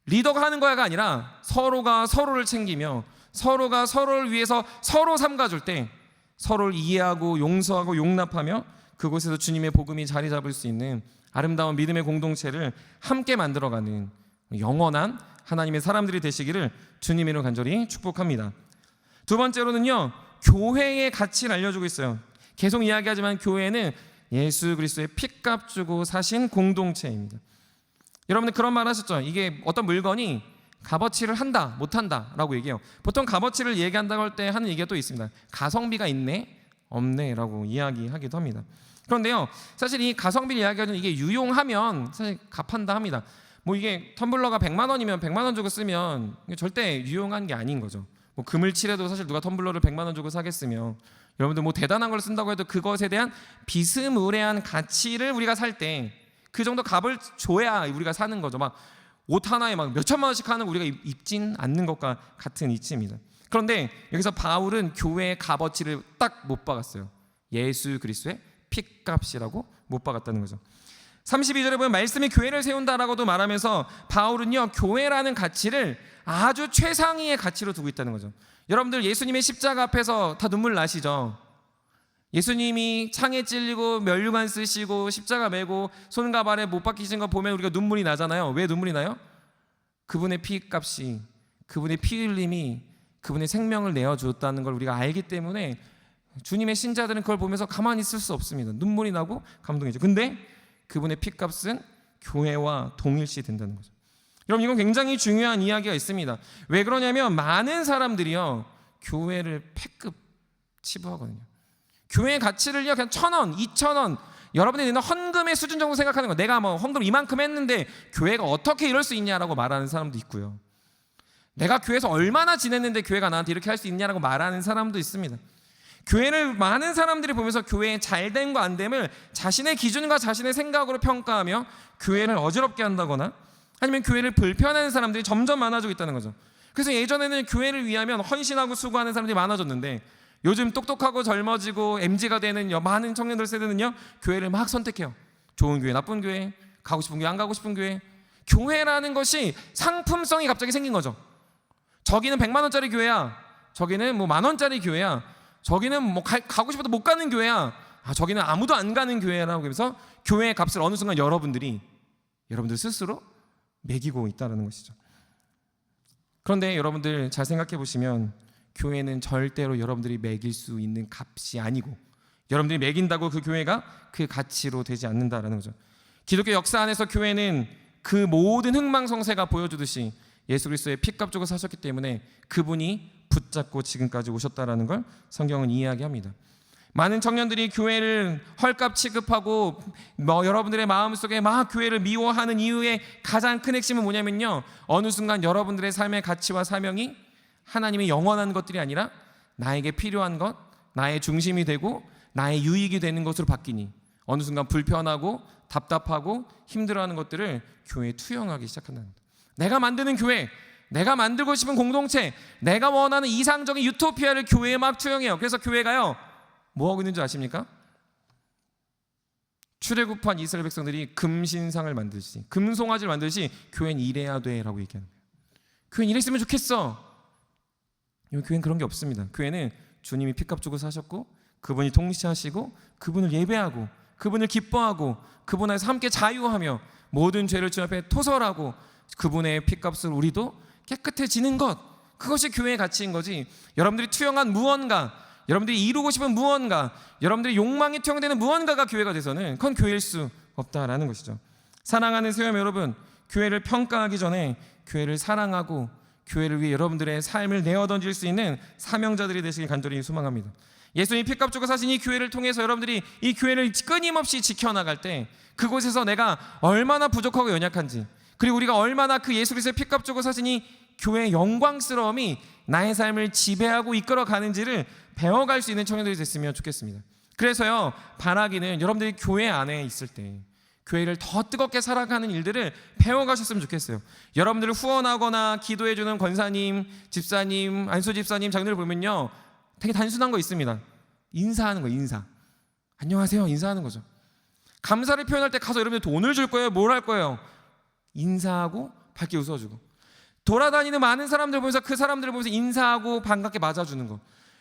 리더가 하는 거야가 아니라 서로가 서로를 챙기며 서로가 서로를 위해서 서로 삼가줄 때 서로를 이해하고 용서하고 용납하며 그곳에서 주님의 복음이 자리 잡을 수 있는 아름다운 믿음의 공동체를 함께 만들어가는 영원한 하나님의 사람들이 되시기를 주님으로 간절히 축복합니다. 두 번째로는요, 교회의 가치를 알려주고 있어요. 계속 이야기하지만 교회는 예수 그리스도의 피값 주고 사신 공동체입니다. 여러분들 그런 말 하셨죠? 이게 어떤 물건이 값어치를 한다 못한다 라고 얘기해요. 보통 값어치를 얘기한다고 할 때 하는 얘기가 또 있습니다. 가성비가 있네 없네 라고 이야기하기도 합니다. 그런데요, 사실 이 가성비를 이야기하는 이게 유용하면 사실 값한다 합니다. 뭐 이게 텀블러가 100만 원이면 100만 원 주고 쓰면 절대 유용한 게 아닌 거죠. 뭐 금을 칠해도 사실 누가 텀블러를 100만 원 주고 사겠으며, 여러분들 뭐 대단한 걸 쓴다고 해도 그것에 대한 비스무리한 가치를 우리가 살 때 그 정도 값을 줘야 우리가 사는 거죠. 막 옷 하나에 막 몇천만 원씩 하는 거 우리가 입진 않는 것과 같은 이치입니다. 그런데 여기서 바울은 교회의 값어치를 딱 못 박았어요. 예수 그리스도의 피값이라고 못 박았다는 거죠. 32절에 보면 말씀이 교회를 세운다라고도 말하면서 바울은요, 교회라는 가치를 아주 최상위의 가치로 두고 있다는 거죠. 여러분들 예수님의 십자가 앞에서 다 눈물 나시죠? 예수님이 창에 찔리고 면류관 쓰시고 십자가 메고 손과 발에 못 박히신 거 보면 우리가 눈물이 나잖아요. 왜 눈물이 나요? 그분의 피값이, 그분의 피 흘림이 그분의 생명을 내어줬다는 걸 우리가 알기 때문에 주님의 신자들은 그걸 보면서 가만히 있을 수 없습니다. 눈물이 나고 감동이죠. 근데 그분의 피값은 교회와 동일시 된다는 거죠. 여러분, 이건 굉장히 중요한 이야기가 있습니다. 왜 그러냐면 많은 사람들이요, 교회를 패급 치부하거든요. 교회의 가치를요, 그냥 1,000원, 2,000원, 여러분이 내는 헌금의 수준 정도 생각하는 거. 내가 뭐 헌금 이만큼 했는데 교회가 어떻게 이럴 수 있냐라고 말하는 사람도 있고요. 내가 교회에서 얼마나 지냈는데 교회가 나한테 이렇게 할 수 있냐라고 말하는 사람도 있습니다. 교회를 많은 사람들이 보면서 교회의 잘됨과 안됨을 자신의 기준과 자신의 생각으로 평가하며 교회를 어지럽게 한다거나 아니면 교회를 불편해하는 사람들이 점점 많아지고 있다는 거죠. 그래서 예전에는 교회를 위하면 헌신하고 수고하는 사람들이 많아졌는데 요즘 똑똑하고 젊어지고 MZ가 되는 많은 청년들 세대는요, 교회를 막 선택해요. 좋은 교회, 나쁜 교회, 가고 싶은 교회, 안 가고 싶은 교회. 교회라는 것이 상품성이 갑자기 생긴 거죠. 저기는 100만 원짜리 교회야, 저기는 뭐 10,000원짜리 교회야, 저기는 뭐 가고 싶어도 못 가는 교회야, 저기는 아무도 안 가는 교회라고 해서 교회의 값을 어느 순간 여러분들 스스로 매기고 있다는 것이죠. 그런데 여러분들 잘 생각해 보시면 교회는 절대로 여러분들이 매길 수 있는 값이 아니고, 여러분들이 매긴다고 그 교회가 그 가치로 되지 않는다라는 거죠. 기독교 역사 안에서 교회는 그 모든 흥망성쇠가 보여주듯이 예수 그리스도의 피값 주고 사셨기 때문에 그분이 붙잡고 지금까지 오셨다라는 걸 성경은 이야기합니다. 많은 청년들이 교회를 헐값 취급하고 여러분들의 마음속에 막 교회를 미워하는 이유의 가장 큰 핵심은 뭐냐면요, 어느 순간 여러분들의 삶의 가치와 사명이 하나님의 영원한 것들이 아니라 나에게 필요한 것, 나의 중심이 되고 나의 유익이 되는 것으로 바뀌니 어느 순간 불편하고 답답하고 힘들어하는 것들을 교회에 투영하기 시작한다는 겁니다. 내가 만드는 교회, 내가 만들고 싶은 공동체, 내가 원하는 이상적인 유토피아를 교회에 막 투영해요. 그래서 교회가요, 뭐하고 있는 줄 아십니까? 출애굽한 이스라엘 백성들이 금신상을 만들듯이, 금송아지를 만들듯이 교회는 이래야 돼라고 얘기하는 거예요. 교회는 이랬으면 좋겠어. 교회는 그런 게 없습니다. 교회는 주님이 피값 주고 사셨고 그분이 통치하시고 그분을 예배하고 그분을 기뻐하고 그분 안에서 함께 자유하며 모든 죄를 주 앞에 토설하고 그분의 피값을 우리도 깨끗해지는 것, 그것이 교회의 가치인 거지. 여러분들이 투영한 무언가, 여러분들이 이루고 싶은 무언가, 여러분들의 욕망이 투영되는 무언가가 교회가 돼서는 그건 교회일 수 없다라는 것이죠. 사랑하는 세움 여러분, 교회를 평가하기 전에 교회를 사랑하고 교회를 위해 여러분들의 삶을 내어던질 수 있는 사명자들이 되시길 간절히 소망합니다. 예수님이 피값 주고 사신 이 교회를 통해서 여러분들이 이 교회를 끊임없이 지켜나갈 때 그곳에서 내가 얼마나 부족하고 연약한지, 그리고 우리가 얼마나 그 예수 그리스도의 피값 주고 사신 이 교회의 영광스러움이 나의 삶을 지배하고 이끌어 가는지를 배워갈 수 있는 청년들이 됐으면 좋겠습니다. 그래서요, 바라기는 여러분들이 교회 안에 있을 때 교회를 더 뜨겁게 살아가는 일들을 배워가셨으면 좋겠어요. 여러분들을 후원하거나 기도해주는 권사님, 집사님, 안수 집사님, 장로를 보면요, 되게 단순한 거 있습니다. 인사하는 거, 인사. 안녕하세요, 인사하는 거죠. 감사를 표현할 때 가서 여러분들 돈을 줄 거예요? 뭘 할 거예요? 인사하고 밝게 웃어주고, 돌아다니는 많은 사람들 보면서 그 사람들을 보면서 인사하고 반갑게 맞아주는 거.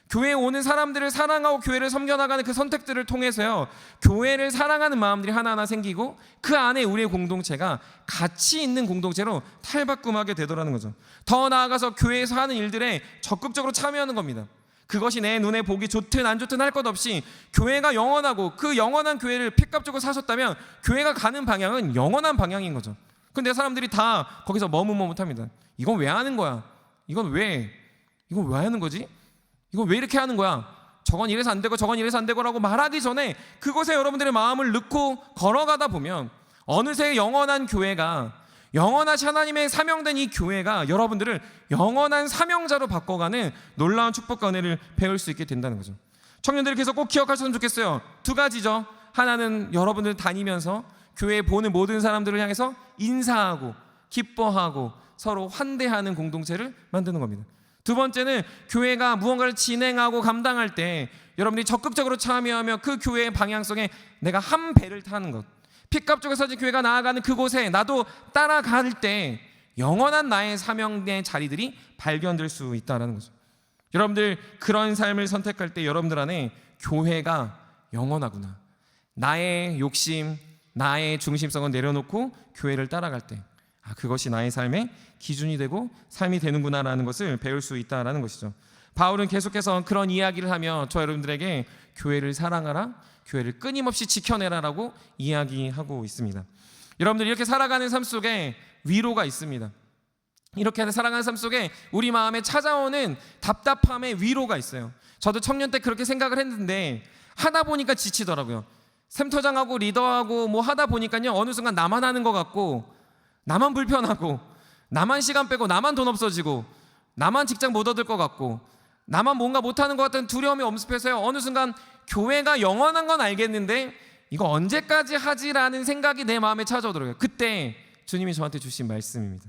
교회에 오는 사람들을 사랑하고 교회를 섬겨나가는 그 선택들을 통해서요, 교회를 사랑하는 마음들이 하나하나 생기고 그 안에 우리의 공동체가 가치 있는 공동체로 탈바꿈하게 되더라는 거죠. 더 나아가서 교회에서 하는 일들에 적극적으로 참여하는 겁니다. 그것이 내 눈에 보기 좋든 안 좋든 할 것 없이 교회가 영원하고, 그 영원한 교회를 피값 주고 사셨다면 교회가 가는 방향은 영원한 방향인 거죠. 근데 사람들이 다 거기서 머뭇머뭇합니다. 이건 왜 하는 거야? 이건 왜 하는 거지? 이건 왜 이렇게 하는 거야? 저건 이래서 안 되고 저건 이래서 안 되고라고 말하기 전에 그곳에 여러분들의 마음을 넣고 걸어가다 보면 어느새 영원한 교회가, 영원하신 하나님의 사명된 이 교회가 여러분들을 영원한 사명자로 바꿔가는 놀라운 축복과 은혜를 배울 수 있게 된다는 거죠. 청년들이 계속 꼭 기억하셨으면 좋겠어요. 두 가지죠. 하나는 여러분들 다니면서 교회에 보는 모든 사람들을 향해서 인사하고 기뻐하고 서로 환대하는 공동체를 만드는 겁니다. 두 번째는 교회가 무언가를 진행하고 감당할 때 여러분들이 적극적으로 참여하며 그 교회의 방향성에 내가 한 배를 타는 것. 피값 주고 사신 교회가 나아가는 그곳에 나도 따라갈 때 영원한 나의 사명의 자리들이 발견될 수 있다는 거죠. 여러분들 그런 삶을 선택할 때 여러분들 안에 교회가 영원하구나, 나의 욕심, 나의 중심성을 내려놓고 교회를 따라갈 때 그것이 나의 삶의 기준이 되고 삶이 되는구나라는 것을 배울 수 있다라는 것이죠. 바울은 계속해서 그런 이야기를 하며 저 여러분들에게 교회를 사랑하라, 교회를 끊임없이 지켜내라라고 이야기하고 있습니다. 여러분들 이렇게 살아가는 삶 속에 위로가 있습니다. 이렇게 살아가는 삶 속에 우리 마음에 찾아오는 답답함의 위로가 있어요. 저도 청년 때 그렇게 생각을 했는데 하다 보니까 지치더라고요. 샘터장하고 리더하고 뭐 하다 보니까요, 어느 순간 나만 하는 것 같고, 나만 불편하고, 나만 시간 빼고, 나만 돈 없어지고, 나만 직장 못 얻을 것 같고, 나만 뭔가 못하는 것 같은 두려움이 엄습해서요, 어느 순간 교회가 영원한 건 알겠는데 이거 언제까지 하지라는 생각이 내 마음에 찾아오더라고요. 그때 주님이 저한테 주신 말씀입니다.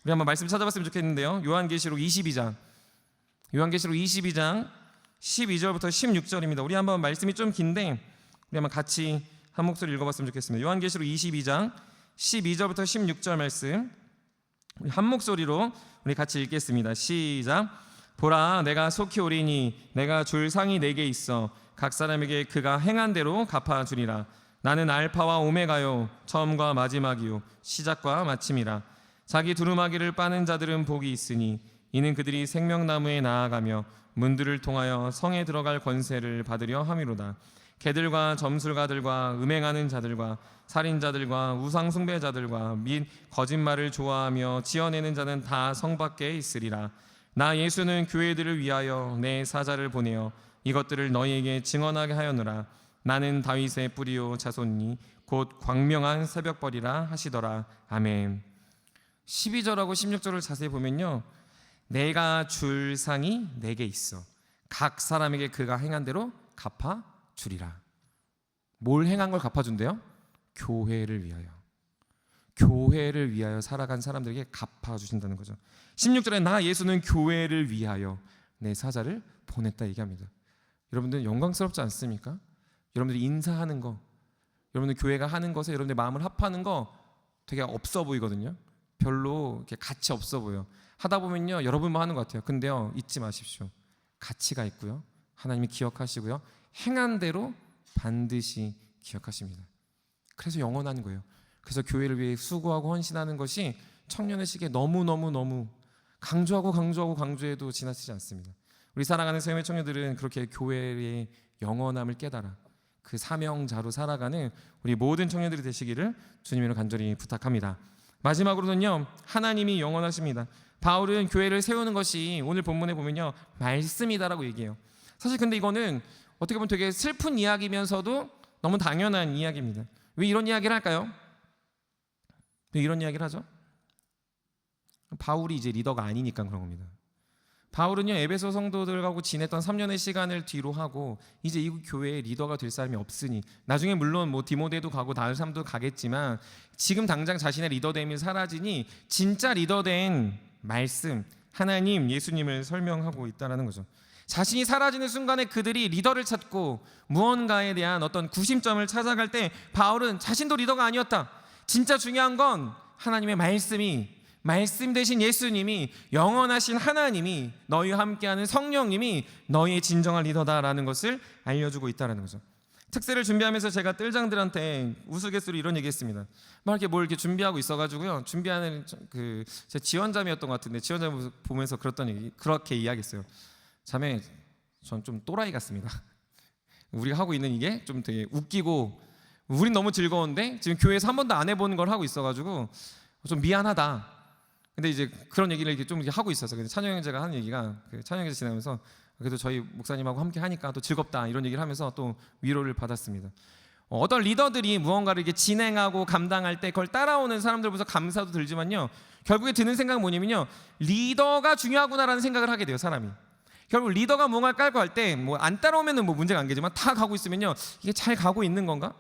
우리 한번 말씀 찾아봤으면 좋겠는데요, 요한계시록 22장 12절부터 16절입니다. 우리 한번 말씀이 좀 긴데 우리 한번 같이 한 목소리 읽어봤으면 좋겠습니다. 요한계시록 22장 12절부터 16절 말씀 우리 한 목소리로 우리 같이 읽겠습니다. 시작. 보라, 내가 속히 오리니 내가 줄 상이 내게 있어 각 사람에게 그가 행한 대로 갚아주리라. 나는 알파와 오메가요, 처음과 마지막이요, 시작과 마침이라. 자기 두루마기를 빠는 자들은 복이 있으니 이는 그들이 생명나무에 나아가며 문들을 통하여 성에 들어갈 권세를 받으려 함이로다. 개들과 점술가들과 음행하는 자들과 살인자들과 우상숭배자들과 및 거짓말을 좋아하며 지어내는 자는 다 성 밖에 있으리라. 나 예수는 교회들을 위하여 내 사자를 보내어 이것들을 너희에게 증언하게 하였노라. 나는 다윗의 뿌리요 자손이 곧 광명한 새벽벌이라 하시더라. 아멘. 12절하고 16절을 자세히 보면요, 내가 줄 상이 내게 있어 각 사람에게 그가 행한 대로 갚아주리라. 뭘 행한 걸 갚아준대요? 교회를 위하여 살아간 사람들에게 갚아주신다는 거죠. 16절에 나 예수는 교회를 위하여 내 사자를 보냈다 얘기합니다. 여러분들 영광스럽지 않습니까? 여러분들이 인사하는 거, 여러분들 교회가 하는 것에 여러분들 마음을 합하는 거 되게 없어 보이거든요. 별로 이렇게 가치 없어 보여. 하다 보면요, 여러분만 하는 것 같아요. 근데요, 잊지 마십시오. 가치가 있고요, 하나님이 기억하시고요, 행한 대로 반드시 기억하십니다. 그래서 영원한 거예요. 그래서 교회를 위해 수고하고 헌신하는 것이 청년의 시기에 너무 강조해도 지나치지 않습니다. 우리 사랑하는 세움의 청년들은 그렇게 교회의 영원함을 깨달아 그 사명자로 살아가는 우리 모든 청년들이 되시기를 주님으로 간절히 부탁합니다. 마지막으로는요, 하나님이 영원하십니다. 바울은 교회를 세우는 것이 오늘 본문에 보면요, 말씀이다라고 얘기해요. 사실 근데 이거는 어떻게 보면 되게 슬픈 이야기면서도 너무 당연한 이야기입니다. 왜 이런 이야기를 할까요? 왜 이런 이야기를 하죠? 바울이 이제 리더가 아니니까 그런 겁니다. 바울은요, 에베소 성도들하고 지냈던 3년의 시간을 뒤로 하고 이제 이 교회의 리더가 될 사람이 없으니, 나중에 물론 뭐 디모데도 가고 다른 사람도 가겠지만 지금 당장 자신의 리더됨이 사라지니 진짜 리더된 말씀, 하나님, 예수님을 설명하고 있다는 거죠. 자신이 사라지는 순간에 그들이 리더를 찾고 무언가에 대한 어떤 구심점을 찾아갈 때 바울은 자신도 리더가 아니었다. 진짜 중요한 건 하나님의 말씀 대신 예수님이, 영원하신 하나님이, 너희와 함께하는 성령님이 너희의 진정한 리더다라는 것을 알려주고 있다는 거죠. 특세를 준비하면서 제가 뜰장들한테 우스갯소리 이런 얘기했습니다. 막 이렇게 뭘 이렇게 준비하고 있어가지고요, 준비하는 제 지원자매였던 것 같은데, 지원자매 보면서 그렇게 이야기했어요. 자매, 전 좀 또라이 같습니다. 우리가 하고 있는 이게 좀 되게 웃기고 우린 너무 즐거운데 지금 교회에서 한 번도 안 해본 걸 하고 있어가지고 좀 미안하다. 근데 이제 그런 얘기를 이렇게 좀 하고 있었어요. 근데 찬영 형제가 하는 얘기가, 찬영 형제 지나면서 그래도 저희 목사님하고 함께 하니까 또 즐겁다 이런 얘기를 하면서 또 위로를 받았습니다. 어떤 리더들이 무언가를 이렇게 진행하고 감당할 때 그걸 따라오는 사람들 보면서 감사도 들지만요, 결국에 드는 생각은 뭐냐면요, 리더가 중요하구나라는 생각을 하게 돼요. 사람이 결국 리더가 뭔가를 깔고 할 때 뭐 안 따라오면은 뭐 문제가 안 되지만 다 가고 있으면요, 이게 잘 가고 있는 건가?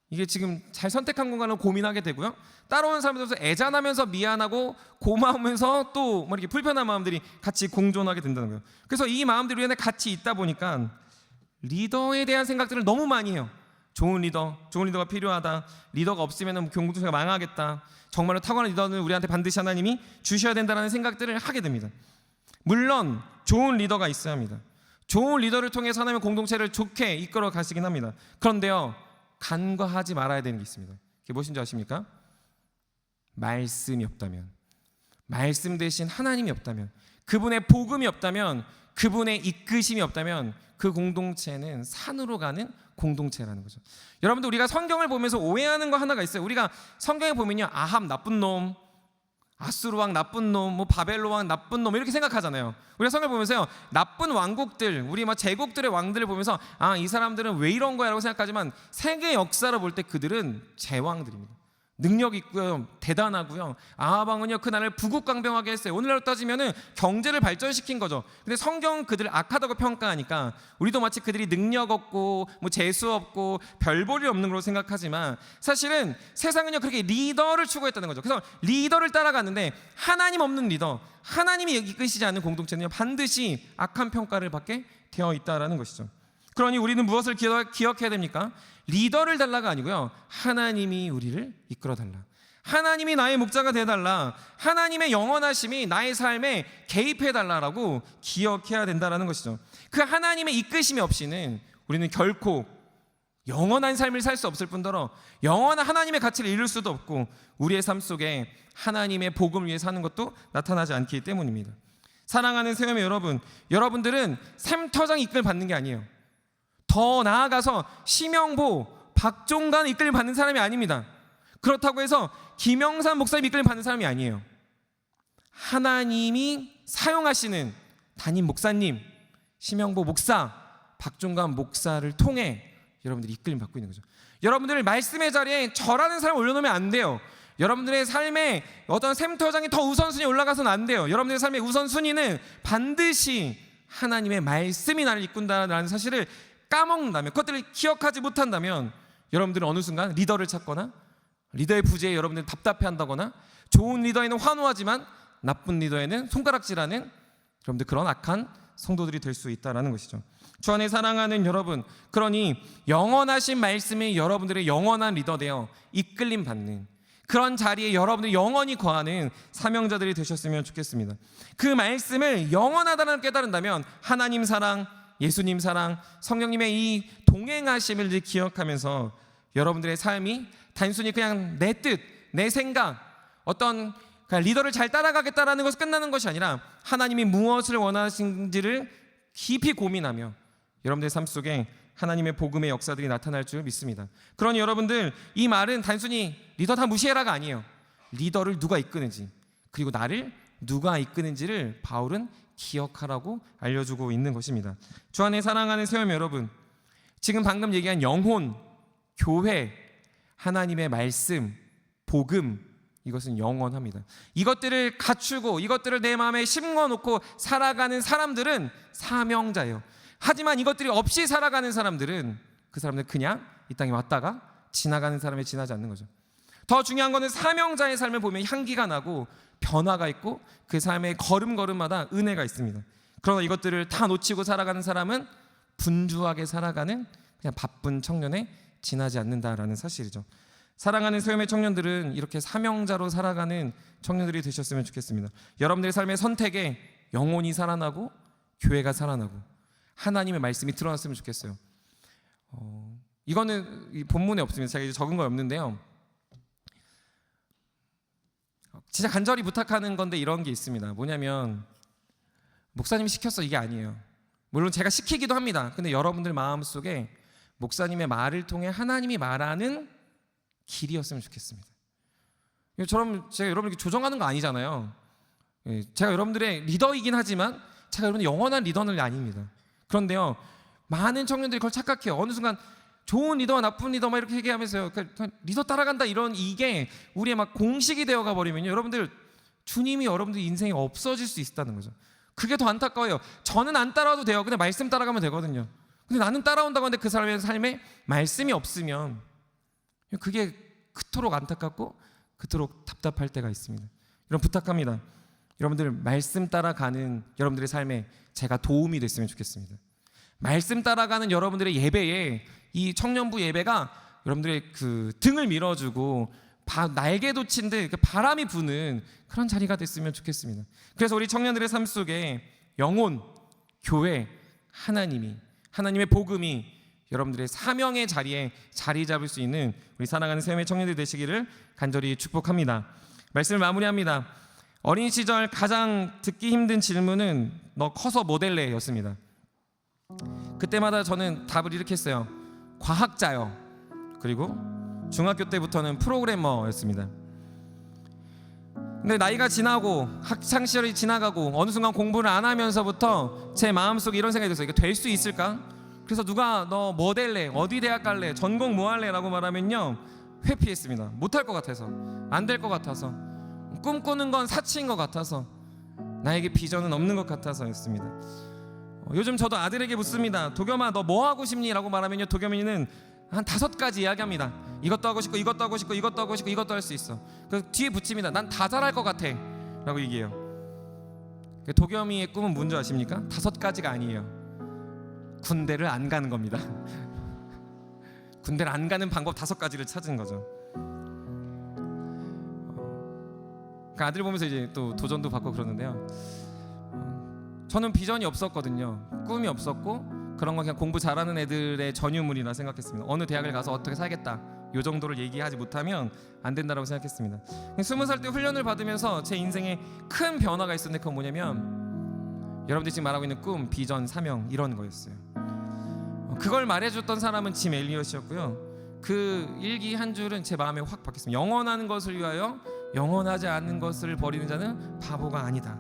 이게 지금 잘 선택한 건가는 고민하게 되고요, 따라오는 사람들도 애잔하면서 미안하고 고마우면서 또 뭐 이렇게 불편한 마음들이 같이 공존하게 된다는 거예요. 그래서 이 마음들이 우리 안에 같이 있다 보니까 리더에 대한 생각들을 너무 많이 해요. 좋은 리더가 필요하다. 리더가 없으면 공동체가 망하겠다. 정말로 탁월한 리더는 우리한테 반드시 하나님이 주셔야 된다는 생각들을 하게 됩니다. 물론 좋은 리더가 있어야 합니다. 좋은 리더를 통해서 하나님의 공동체를 좋게 이끌어 가시긴 합니다. 그런데요, 간과하지 말아야 되는 게 있습니다. 그게 무엇인지 아십니까? 말씀이 없다면, 말씀 대신 하나님이 없다면, 그분의 복음이 없다면, 그분의 이끄심이 없다면 그 공동체는 산으로 가는 공동체라는 거죠. 여러분들, 우리가 성경을 보면서 오해하는 거 하나가 있어요. 우리가 성경에 보면요, 아합 나쁜 놈, 아수르 왕 나쁜 놈, 뭐 바벨론 왕 나쁜 놈 이렇게 생각하잖아요. 우리가 성경을 보면서요, 나쁜 왕국들, 우리 막 제국들의 왕들을 보면서 이 사람들은 왜 이런 거야라고 생각하지만 세계 역사를 볼 때 그들은 제왕들입니다. 능력 있고요, 대단하고요. 아합 왕은요, 그 나라를 부국강병하게 했어요. 오늘날로 따지면은 경제를 발전시킨 거죠. 근데 성경은 그들을 악하다고 평가하니까 우리도 마치 그들이 능력 없고 뭐 재수 없고 별 볼일 없는 걸로 생각하지만, 사실은 세상은요 그렇게 리더를 추구했다는 거죠. 그래서 리더를 따라가는데 하나님 없는 리더, 하나님이 이끄시지 않는 공동체는요 반드시 악한 평가를 받게 되어 있다라는 것이죠. 그러니 우리는 무엇을 기억해야 됩니까? 리더를 달라가 아니고요, 하나님이 우리를 이끌어 달라. 하나님이 나의 목자가 되어달라. 하나님의 영원하심이 나의 삶에 개입해 달라라고 기억해야 된다는 것이죠. 그 하나님의 이끄심이 없이는 우리는 결코 영원한 삶을 살 수 없을 뿐더러 영원한 하나님의 가치를 이룰 수도 없고, 우리의 삶 속에 하나님의 복음을 위해 사는 것도 나타나지 않기 때문입니다. 사랑하는 새우매 여러분, 여러분들은 샘터장 이끌 받는 게 아니에요. 더 나아가서 심영보, 박종관 이끌림 받는 사람이 아닙니다. 그렇다고 해서 김영삼 목사님 이끌림 받는 사람이 아니에요. 하나님이 사용하시는 담임 목사님, 심영보 목사, 박종관 목사를 통해 여러분들이 이끌림 받고 있는 거죠. 여러분들 말씀의 자리에 저라는 사람을 올려놓으면 안 돼요. 여러분들의 삶에 어떤 샘터장이 더 우선순위에 올라가서는 안 돼요. 여러분들의 삶의 우선순위는 반드시 하나님의 말씀이 나를 이끈다라는 사실을 까먹는다면, 그것들을 기억하지 못한다면 여러분들은 어느 순간 리더를 찾거나 리더의 부재에 여러분들은 답답해한다거나, 좋은 리더에는 환호하지만 나쁜 리더에는 손가락질하는 여러분들 그런 악한 성도들이 될 수 있다는 것이죠. 주 안에 사랑하는 여러분, 그러니 영원하신 말씀이 여러분들의 영원한 리더 되어 이끌림 받는 그런 자리에 여러분들이 영원히 거하는 사명자들이 되셨으면 좋겠습니다. 그 말씀을 영원하다는 깨달은다면 하나님 사랑, 예수님 사랑, 성령님의 이 동행하심을 기억하면서 여러분들의 삶이 단순히 그냥 내 뜻, 내 생각, 어떤 리더를 잘 따라가겠다라는 것이 끝나는 것이 아니라 하나님이 무엇을 원하시는지를 깊이 고민하며 여러분들의 삶 속에 하나님의 복음의 역사들이 나타날 줄 믿습니다. 그러니 여러분들, 이 말은 단순히 리더 다 무시해라가 아니에요. 리더를 누가 이끄는지, 그리고 나를 누가 이끄는지를 바울은 기억하라고 알려주고 있는 것입니다. 주 안에 사랑하는 세움 여러분, 지금 방금 얘기한 영혼, 교회, 하나님의 말씀, 복음, 이것은 영원합니다. 이것들을 갖추고 이것들을 내 마음에 심어놓고 살아가는 사람들은 사명자예요. 하지만 이것들이 없이 살아가는 사람들은 그 사람들은 그냥 이 땅에 왔다가 지나가는 사람에 지나지 않는 거죠. 더 중요한 것은 사명자의 삶을 보면 향기가 나고 변화가 있고 그 삶의 걸음걸음마다 은혜가 있습니다. 그러나 이것들을 다 놓치고 살아가는 사람은 분주하게 살아가는 그냥 바쁜 청년에 지나지 않는다라는 사실이죠. 사랑하는 세움의 청년들은 이렇게 사명자로 살아가는 청년들이 되셨으면 좋겠습니다. 여러분들의 삶의 선택에 영혼이 살아나고 교회가 살아나고 하나님의 말씀이 드러났으면 좋겠어요. 이거는 이 본문에 없습니다. 제가 이제 적은 거 없는데요. 진짜 간절히 부탁하는 건데 이런 게 있습니다. 뭐냐면 목사님이 시켰어, 이게 아니에요. 물론 제가 시키기도 합니다. 근데 여러분들 마음속에 목사님의 말을 통해 하나님이 말하는 길이었으면 좋겠습니다. 저럼 제가 여러분에게 조정하는 거 아니잖아요. 제가 여러분들의 리더이긴 하지만 제가 여러분의 영원한 리더는 아닙니다. 그런데요, 많은 청년들이 그걸 착각해요. 어느 순간 좋은 리더와 나쁜 리더 막 이렇게 얘기하면서요, 리더 따라간다 이런 이게 우리의 막 공식이 되어가 버리면요, 여러분들 주님이 여러분들 인생에 없어질 수 있다는 거죠. 그게 더 안타까워요. 저는 안 따라와도 돼요. 근데 말씀 따라가면 되거든요. 근데 나는 따라온다고 하는데 그 사람의 삶에 말씀이 없으면 그게 그토록 안타깝고 그토록 답답할 때가 있습니다. 여러분 부탁합니다. 여러분들 말씀 따라가는 여러분들의 삶에 제가 도움이 됐으면 좋겠습니다. 말씀 따라가는 여러분들의 예배에 이 청년부 예배가 여러분들의 그 등을 밀어주고 날개도 친 듯 바람이 부는 그런 자리가 됐으면 좋겠습니다. 그래서 우리 청년들의 삶 속에 영혼, 교회, 하나님의 복음이 여러분들의 사명의 자리에 자리 잡을 수 있는 우리 사랑하는 세움의 청년들 되시기를 간절히 축복합니다. 말씀을 마무리합니다. 어린 시절 가장 듣기 힘든 질문은 너 커서 뭐 될래? 였습니다. 그때마다 저는 답을 이렇게 했어요. 과학자요. 그리고 중학교 때부터는 프로그래머였습니다. 근데 나이가 지나고 학창 시절이 지나가고 어느 순간 공부를 안 하면서부터 제 마음속에 이런 생각이 들었어요. 이게 될 수 있을까? 그래서 누가 너 뭐 될래? 어디 대학 갈래? 전공 뭐 할래? 라고 말하면요, 회피했습니다. 못할 것 같아서, 안 될 것 같아서, 꿈꾸는 건 사치인 것 같아서, 나에게 비전은 없는 것 같아서였습니다. 요즘 저도 아들에게 묻습니다. 도겸아, 너 뭐 하고 싶니? 라고 말하면요, 도겸이는 한 5가지 이야기합니다. 이것도 하고 싶고 이것도 하고 싶고 이것도 하고 싶고 이것도 할 수 있어. 그 뒤에 붙입니다. 난 다 잘할 것 같아 라고 얘기해요. 도겸이의 꿈은 뭔지 아십니까? 5가지가 아니에요. 군대를 안 가는 겁니다. 군대를 안 가는 방법 5가지를 찾은 거죠. 그 아들 보면서 이제 또 도전도 받고 그러는데요. 저는 비전이 없었거든요. 꿈이 없었고 그런 건 그냥 공부 잘하는 애들의 전유물이라 생각했습니다. 어느 대학을 가서 어떻게 살겠다 요 정도를 얘기하지 못하면 안 된다라고 생각했습니다. 20살 때 훈련을 받으면서 제 인생에 큰 변화가 있었는데 그건 뭐냐면 여러분들이 지금 말하고 있는 꿈, 비전, 사명 이런 거였어요. 그걸 말해줬던 사람은 짐 엘리엇이었고요. 그 일기 한 줄은 제 마음에 확 박혔습니다. 영원한 것을 위하여 영원하지 않는 것을 버리는 자는 바보가 아니다.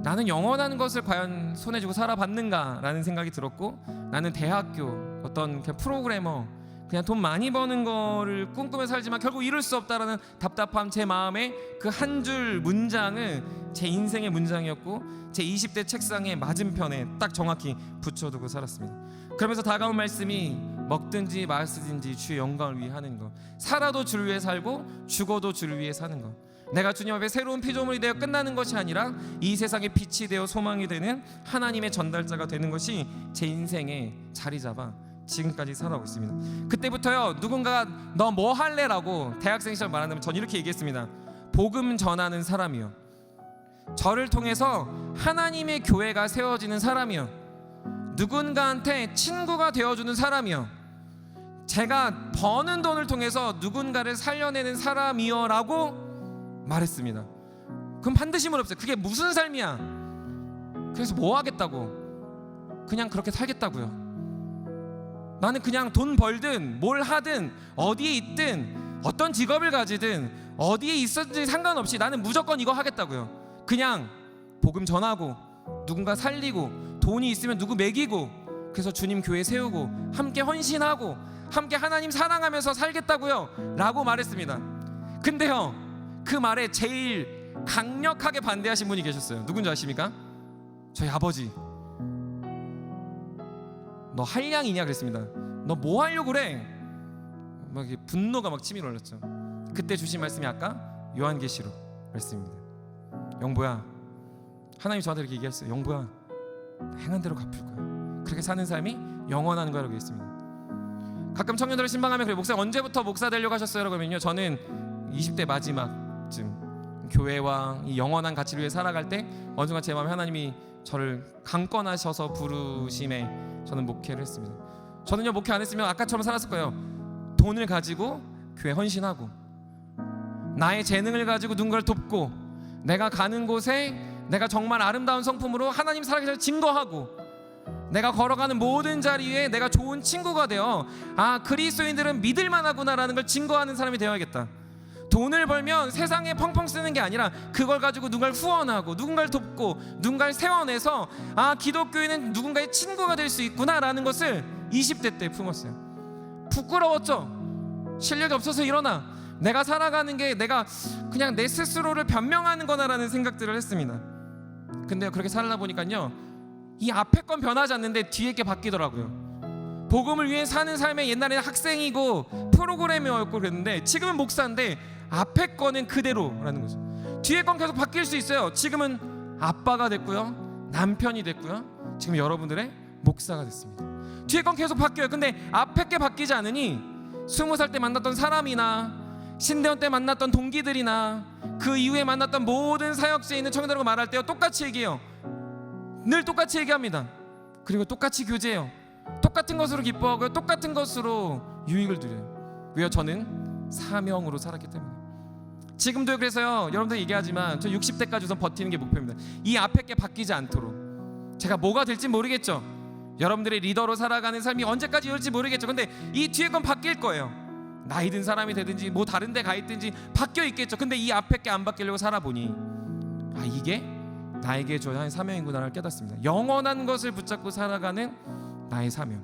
나는 영원한 것을 과연 손에 쥐고 살아봤는가라는 생각이 들었고, 나는 대학교 어떤 그냥 프로그래머 그냥 돈 많이 버는 거를 꿈꾸며 살지만 결국 이룰 수 없다라는 답답함, 제 마음에 그 한 줄 문장은 제 인생의 문장이었고 제 20대 책상의 맞은편에 딱 정확히 붙여두고 살았습니다. 그러면서 다가온 말씀이 먹든지 마시든지 주의 영광을 위해 하는 것, 살아도 주를 위해 살고 죽어도 주를 위해 사는 것, 내가 주님 앞에 새로운 피조물이 되어 끝나는 것이 아니라 이 세상의 빛이 되어 소망이 되는 하나님의 전달자가 되는 것이 제 인생에 자리 잡아 지금까지 살아오고 있습니다. 그때부터요, 누군가가 너 뭐 할래? 라고 대학생 시절 말한다면 전 이렇게 얘기했습니다. 복음 전하는 사람이요, 저를 통해서 하나님의 교회가 세워지는 사람이요, 누군가한테 친구가 되어주는 사람이요, 제가 버는 돈을 통해서 누군가를 살려내는 사람이요 라고 말했습니다. 그럼 반드시 물어봤어요. 그게 무슨 삶이야? 그래서 뭐 하겠다고? 그냥 그렇게 살겠다고요. 나는 그냥 돈 벌든 뭘 하든 어디에 있든 어떤 직업을 가지든 어디에 있었는지 상관없이 나는 무조건 이거 하겠다고요. 그냥 복음 전하고 누군가 살리고 돈이 있으면 누구 먹이고, 그래서 주님 교회 세우고 함께 헌신하고 함께 하나님 사랑하면서 살겠다고요 라고 말했습니다. 근데요, 그 말에 제일 강력하게 반대하신 분이 계셨어요. 누군지 아십니까? 저희 아버지. 너 한량이냐 그랬습니다. 너 뭐 하려고 그래? 막 분노가 막 치밀어 올랐죠. 그때 주신 말씀이 아까 요한계시록 말씀입니다. 영보야, 하나님이 저한테 이렇게 얘기했어요. 영보야, 행한 대로 갚을 거야. 그렇게 사는 삶이 영원한 거라고 했습니다. 가끔 청년들을 신방하면 그래, 목사 언제부터 목사 되려고 하셨어요? 그러면요, 저는 20대 마지막쯤 교회와 이 영원한 가치를 위해 살아갈 때 어느 순간 제 마음에 하나님이 저를 강권하셔서 부르심에 저는 목회를 했습니다. 저는요, 목회 안 했으면 아까처럼 살았을 거예요. 돈을 가지고 교회 헌신하고, 나의 재능을 가지고 누군가를 돕고, 내가 가는 곳에 내가 정말 아름다운 성품으로 하나님 살아계셔서 증거하고, 내가 걸어가는 모든 자리에 내가 좋은 친구가 되어 그리스도인들은 믿을만하구나라는 걸 증거하는 사람이 되어야겠다. 돈을 벌면 세상에 펑펑 쓰는 게 아니라 그걸 가지고 누군가를 후원하고 누군가를 돕고 누군가를 세워내서 기독교인은 누군가의 친구가 될 수 있구나라는 것을 20대 때 품었어요. 부끄러웠죠. 실력이 없어서 일어나 내가 살아가는 게 내가 그냥 내 스스로를 변명하는 거나라는 생각들을 했습니다. 근데 그렇게 살다 보니까요, 이 앞에 건 변하지 않는데 뒤에 게 바뀌더라고요. 복음을 위해 사는 삶에 옛날에는 학생이고 프로그래머였고 그랬는데 지금은 목사인데 앞에 거는 그대로라는 거죠. 뒤에 건 계속 바뀔 수 있어요. 지금은 아빠가 됐고요, 남편이 됐고요, 지금 여러분들의 목사가 됐습니다. 뒤에 건 계속 바뀌어요. 근데 앞에 게 바뀌지 않으니 20살 때 만났던 사람이나 신대원 때 만났던 동기들이나 그 이후에 만났던 모든 사역지에 있는 청년들과 말할 때요, 똑같이 얘기해요. 늘 똑같이 얘기합니다. 그리고 똑같이 교제해요. 똑같은 것으로 기뻐하고요, 똑같은 것으로 유익을 누려요. 왜요? 저는 사명으로 살았기 때문에. 지금도 그래서요, 여러분들 얘기하지만 저 60대까지 우선 버티는 게 목표입니다. 이 앞에 게 바뀌지 않도록. 제가 뭐가 될지 모르겠죠. 여러분들의 리더로 살아가는 삶이 언제까지 이럴지 모르겠죠. 근데 이 뒤에 건 바뀔 거예요. 나이 든 사람이 되든지 뭐 다른 데 가 있든지 바뀌어 있겠죠. 근데 이 앞에 게 안 바뀌려고 살아보니 이게 나에게 줘야 하는 사명이구나를 깨닫습니다. 영원한 것을 붙잡고 살아가는 나의 사명,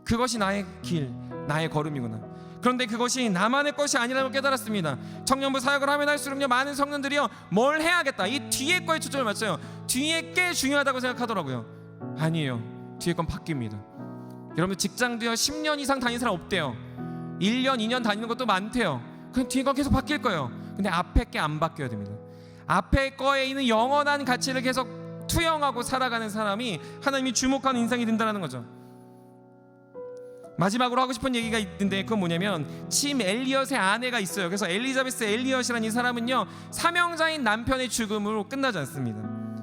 그것이 나의 길, 나의 걸음이구나. 그런데 그것이 나만의 것이 아니라는 걸 깨달았습니다. 청년부 사역을 하면 할수록요, 많은 성년들이요, 뭘 해야겠다, 이 뒤에 거에 초점을 맞춰요. 뒤에 게 중요하다고 생각하더라고요. 아니에요. 뒤에 건 바뀝니다. 여러분 직장도요, 10년 이상 다니는 사람 없대요. 1년 2년 다니는 것도 많대요. 그럼 뒤에 건 계속 바뀔 거예요. 근데 앞에 게 안 바뀌어야 됩니다. 앞에 거에 있는 영원한 가치를 계속 투영하고 살아가는 사람이 하나님이 주목하는 인생이 된다는 거죠. 마지막으로 하고 싶은 얘기가 있는데, 그건 뭐냐면 침 엘리엇의 아내가 있어요. 그래서 엘리자베스 엘리엇이라는 이 사람은요, 사명자인 남편의 죽음으로 끝나지 않습니다.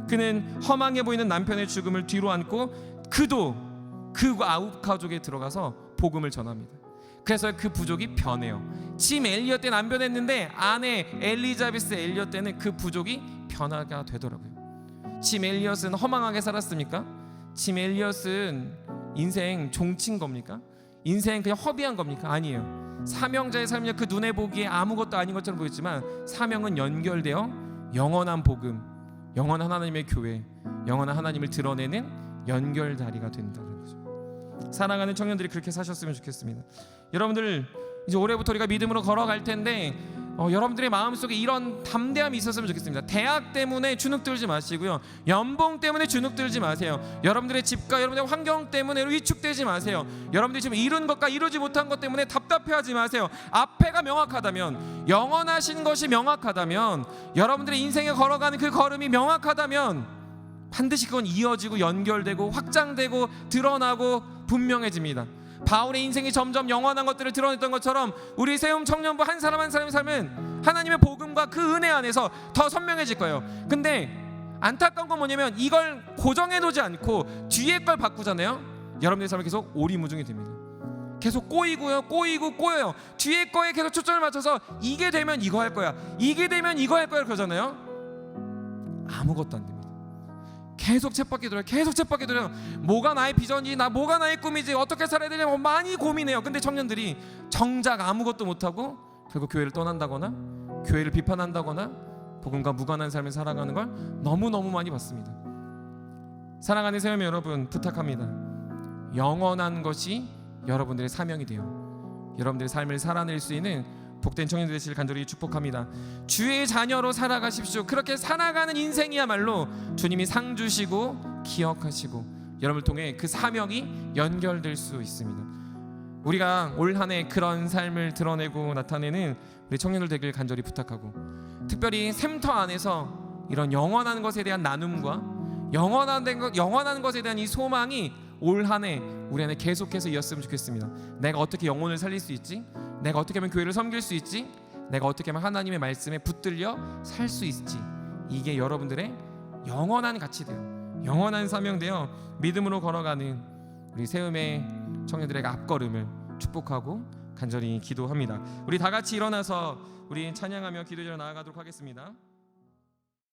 그는 허망해 보이는 남편의 죽음을 뒤로 안고 그도 그 아홉 가족에 들어가서 복음을 전합니다. 그래서 그 부족이 변해요. 침 엘리엇 때는 안 변했는데 아내 엘리자베스 엘리엇 때는 그 부족이 변화가 되더라고요. 침 엘리엇은 허망하게 살았습니까? 침 엘리엇은 인생 종친 겁니까? 인생 그냥 허비한 겁니까? 아니에요. 사명자의 삶이 그 눈에 보기에 아무것도 아닌 것처럼 보였지만 사명은 연결되어 영원한 복음, 영원한 하나님의 교회, 영원한 하나님을 드러내는 연결다리가 된다는 거죠. 사랑하는 청년들이 그렇게 사셨으면 좋겠습니다. 여러분들 이제 올해부터 우리가 믿음으로 걸어갈 텐데 여러분들의 마음속에 이런 담대함이 있었으면 좋겠습니다. 대학 때문에 주눅 들지 마시고요, 연봉 때문에 주눅 들지 마세요. 여러분들의 집과 여러분들의 환경 때문에 위축되지 마세요. 여러분들이 지금 이룬 것과 이루지 못한 것 때문에 답답해하지 마세요. 앞에가 명확하다면, 영원하신 것이 명확하다면, 여러분들의 인생에 걸어가는 그 걸음이 명확하다면 반드시 그건 이어지고 연결되고 확장되고 드러나고 분명해집니다. 바울의 인생이 점점 영원한 것들을 드러냈던 것처럼 우리 세움 청년부 한 사람 한 사람의 삶은 하나님의 복음과 그 은혜 안에서 더 선명해질 거예요. 근데 안타까운 건 뭐냐면 이걸 고정해 놓지 않고 뒤에 걸 바꾸잖아요. 여러분의 삶이 계속 오리무중이 됩니다. 계속 꼬이고요, 꼬여요. 뒤에 거에 계속 초점을 맞춰서 이게 되면 이거 할 거야, 이게 되면 이거 할 거야 그러잖아요. 아무것도 안 됩니다. 계속 쳇바퀴 돌아요. 뭐가 나의 비전이지, 뭐가 나의 꿈이지, 어떻게 살아야 되냐 많이 고민해요. 근데 청년들이 정작 아무것도 못하고 결국 교회를 떠난다거나 교회를 비판한다거나 복음과 무관한 삶을 살아가는 걸 너무너무 많이 봤습니다. 사랑하는 세움 여러분, 부탁합니다. 영원한 것이 여러분들의 사명이 돼요. 여러분들의 삶을 살아낼 수 있는 복된 청년들 되시길 간절히 축복합니다. 주의 자녀로 살아가십시오. 그렇게 살아가는 인생이야말로 주님이 상 주시고 기억하시고 여러분을 통해 그 사명이 연결될 수 있습니다. 우리가 올 한 해 그런 삶을 드러내고 나타내는 우리 청년들 되길 간절히 부탁하고, 특별히 샘터 안에서 이런 영원한 것에 대한 나눔과 영원한 것에 대한 이 소망이 올 한 해 우리 안에 계속해서 이었으면 좋겠습니다. 내가 어떻게 영혼을 살릴 수 있지? 내가 어떻게 하면 교회를 섬길 수 있지? 내가 어떻게 하면 하나님의 말씀에 붙들려 살 수 있지? 이게 여러분들의 영원한 가치 되어, 영원한 사명 되어 믿음으로 걸어가는 우리 세움의 청년들의 앞걸음을 축복하고 간절히 기도합니다. 우리 다 같이 일어나서 우리 찬양하며 기도하러 나아가도록 하겠습니다.